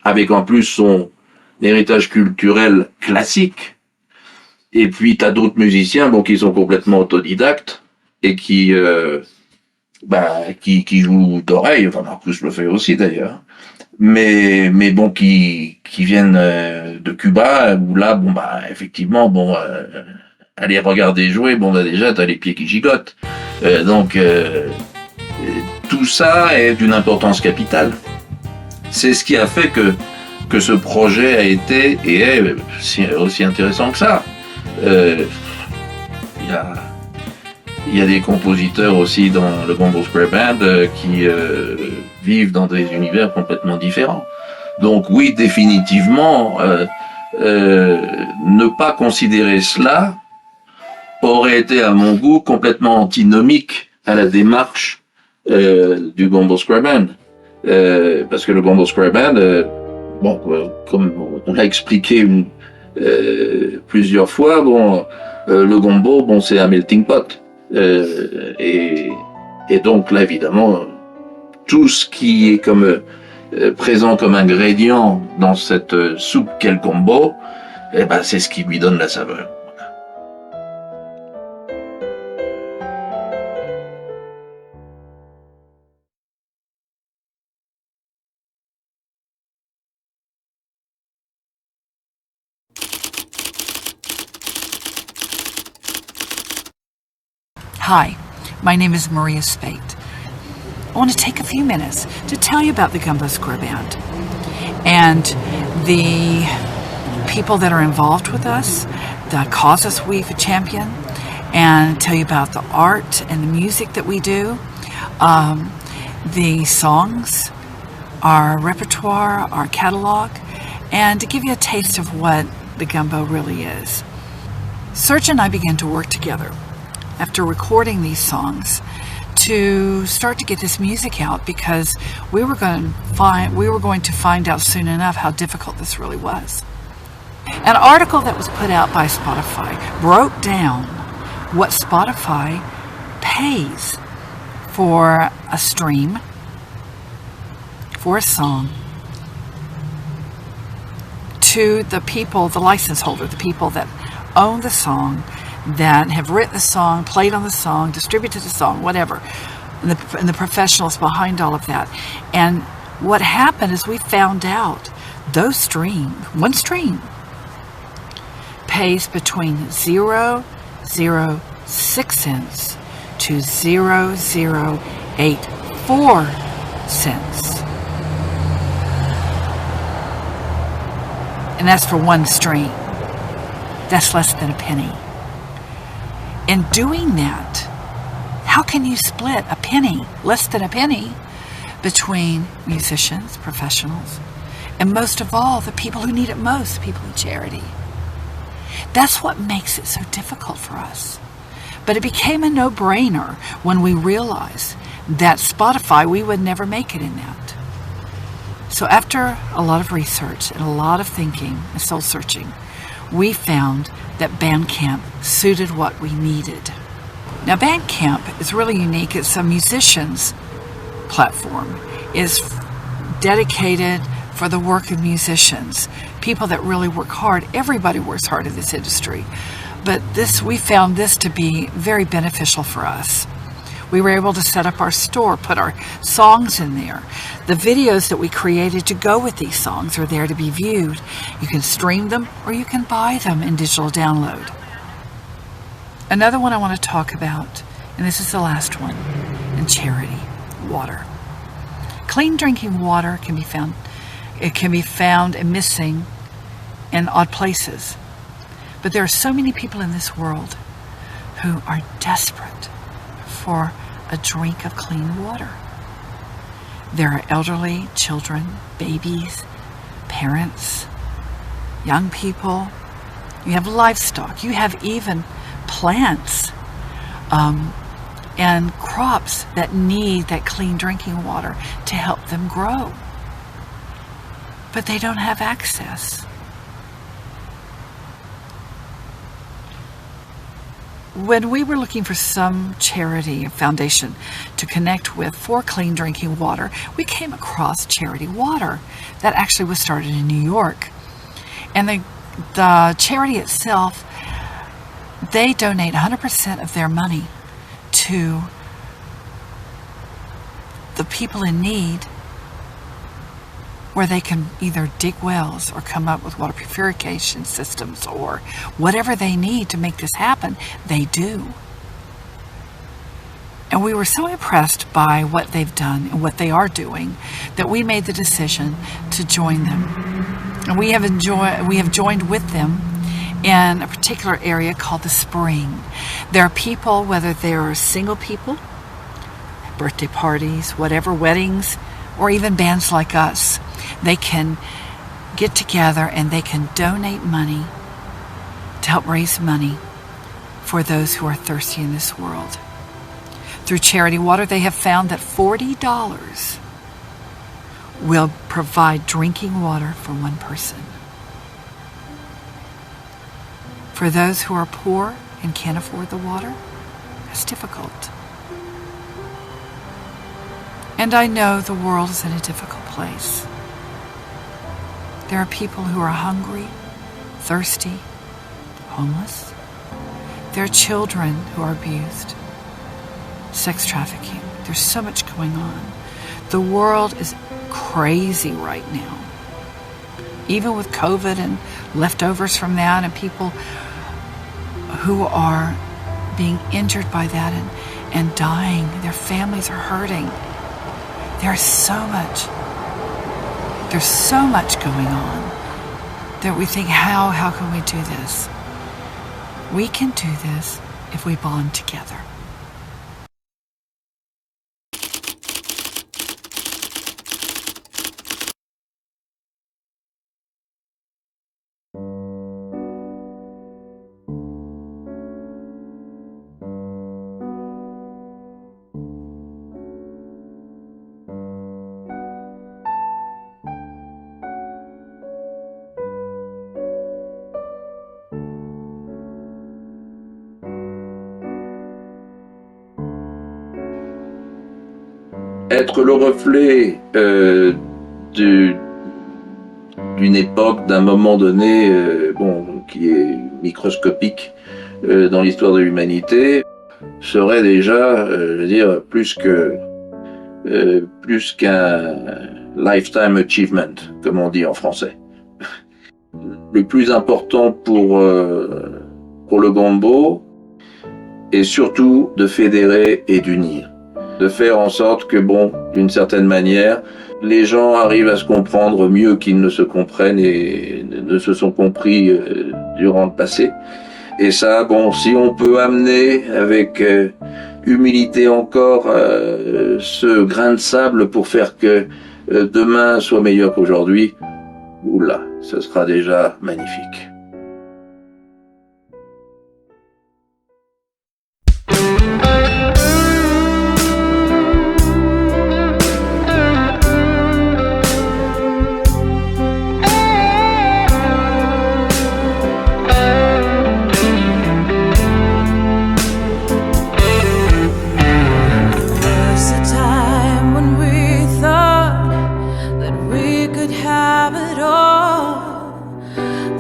S1: avec en plus son héritage culturel classique. Et puis t'as d'autres musiciens, qui sont complètement autodidactes et qui jouent d'oreille. Enfin, Marcus le fait aussi d'ailleurs. Mais qui viennent de Cuba, où là, effectivement, aller regarder jouer, déjà, t'as les pieds qui gigotent. Tout ça est d'une importance capitale. C'est ce qui a fait que ce projet a été et est aussi intéressant que ça. Il y a des compositeurs aussi dans le Gumbo Square Band qui vivent dans des univers complètement différents. Donc oui, définitivement, ne pas considérer cela aurait été, à mon goût, complètement antinomique à la démarche du Gumbo Square Band. Parce que le Gumbo Square Band, comme on l'a expliqué plusieurs fois, le gombo, c'est un melting pot. Et donc là, évidemment, tout ce qui est présent comme ingrédient dans cette soupe qu'est le gombo, c'est ce qui lui donne la saveur.
S12: Hi, my name is Maria Spate. I want to take a few minutes to tell you about the Gumbo Square Band and the people that are involved with us, the causes we've championed, and tell you about the art and the music that we do, the songs, our repertoire, our catalog, and to give you a taste of what the gumbo really is. Serge and I began to work together after recording these songs to start to get this music out, because we were going to find out soon enough how difficult this really was. An article that was put out by Spotify broke down what Spotify pays for a stream, for a song, to the people, the license holder, the people that own the song, that have written the song, played on the song, distributed the song, whatever, and the professionals behind all of that. And what happened is we found out those streams, one stream, pays between 0.006 cents to 0.084 cents. And that's for one stream. That's less than a penny. In doing that, how can you split a penny, less than a penny, between musicians, professionals, and most of all, the people who need it most, people in charity? That's what makes it so difficult for us. But it became a no-brainer when we realized that Spotify, we would never make it in that. So after a lot of research and a lot of thinking and soul searching, we found that Bandcamp suited what we needed. Now, Bandcamp is really unique. It's a musician's platform. It's dedicated for the work of musicians, people that really work hard. Everybody works hard in this industry. But we found this to be very beneficial for us. We were able to set up our store, put our songs in there. The videos that we created to go with these songs are there to be viewed. You can stream them or you can buy them in digital download. Another one I want to talk about, and this is the last one, and and charity water. Clean drinking water can be found. It can be found and missing in odd places. But there are so many people in this world who are desperate for a drink of clean water. There are elderly, children, babies, parents, young people. You have livestock. You have even plants and crops that need that clean drinking water to help them grow. But they don't have access. When we were looking for some charity or foundation to connect with for clean drinking water, we came across Charity Water that actually was started in New York. And the charity itself, they donate 100% of their money to the people in need, where they can either dig wells or come up with water purification systems or whatever they need to make this happen, they do. And we were so impressed by what they've done and what they are doing that we made the decision to join them. And we have joined with them in a particular area called the Spring. There are people, whether they're single people, birthday parties, whatever, weddings, or even bands like us, they can get together and they can donate money to help raise money for those who are thirsty in this world. Through Charity Water, they have found that $40 will provide drinking water for one person. For those who are poor and can't afford the water, it's difficult. And I know the world is in a difficult place. There are people who are hungry, thirsty, homeless. There are children who are abused, sex trafficking. There's so much going on. The world is crazy right now. Even with COVID and leftovers from that and people who are being injured by that and dying, their families are hurting. There's so much going on that we think, how can we do this? We can do this if we bond together.
S1: Être le reflet d'une époque, d'un moment donné, qui est microscopique dans l'histoire de l'humanité, serait déjà, je veux dire, plus qu'un lifetime achievement, comme on dit en français. Le plus important pour le Gumbo est surtout de fédérer et d'unir. De faire en sorte que, d'une certaine manière, les gens arrivent à se comprendre mieux qu'ils ne se comprennent et ne se sont compris durant le passé. Et ça, si on peut amener avec humilité encore ce grain de sable pour faire que demain soit meilleur qu'aujourd'hui, oula, ce sera déjà magnifique.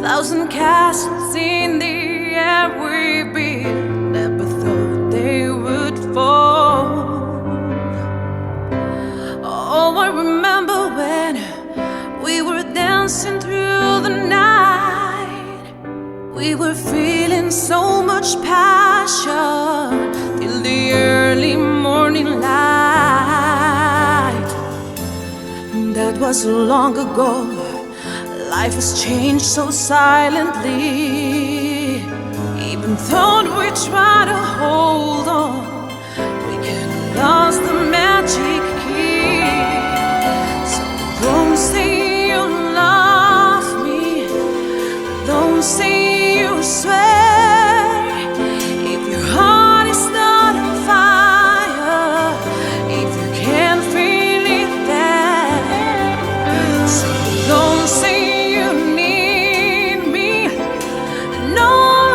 S7: Thousand castles in the air we built, never thought they would fall. Oh, I remember when we were dancing through the night. We were feeling so much passion till the early morning light. That was so long ago. Life has changed so silently. Even though we try to hold on, we can lose the magic key. So don't say you love me, don't say you swear. If your heart is not on fire, if you can't feel it there, so don't say you need me. No,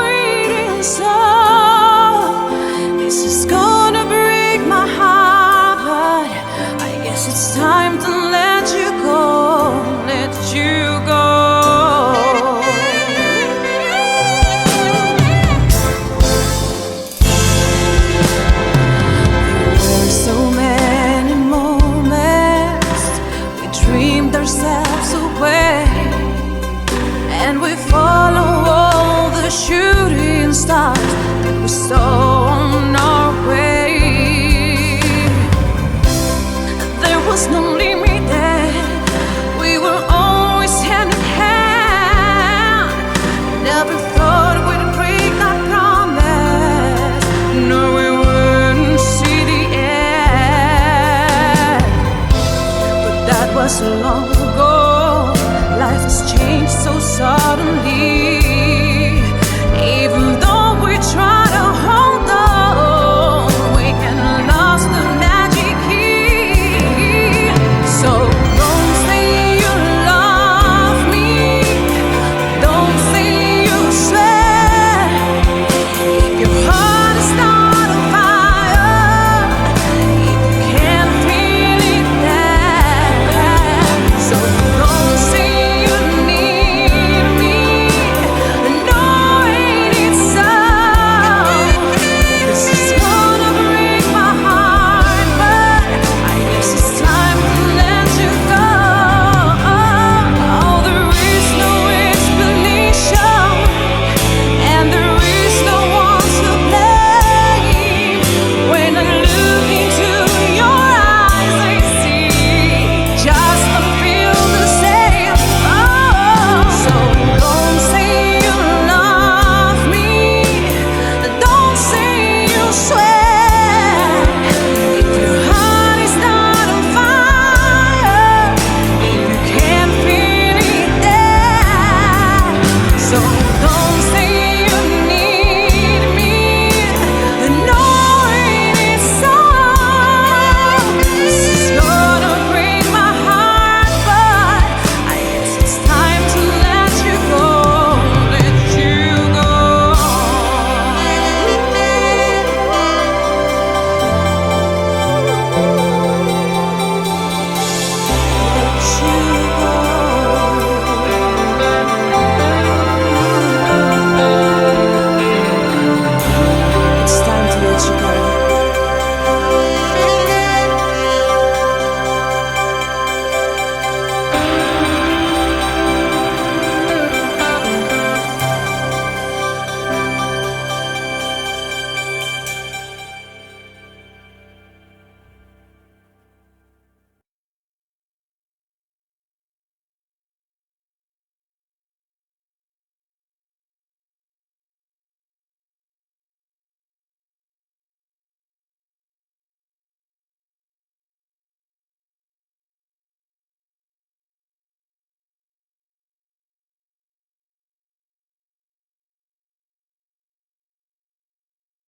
S7: it ain't so. This is gonna break my heart, but I guess it's time to let you go, let you go. There were so many moments we dreamed ourselves away, and we follow all the shooting stars that we saw on our way. There was no limit there. We were always hand in hand. Never thought we'd break that promise. No, we wouldn't see the end. But that was so long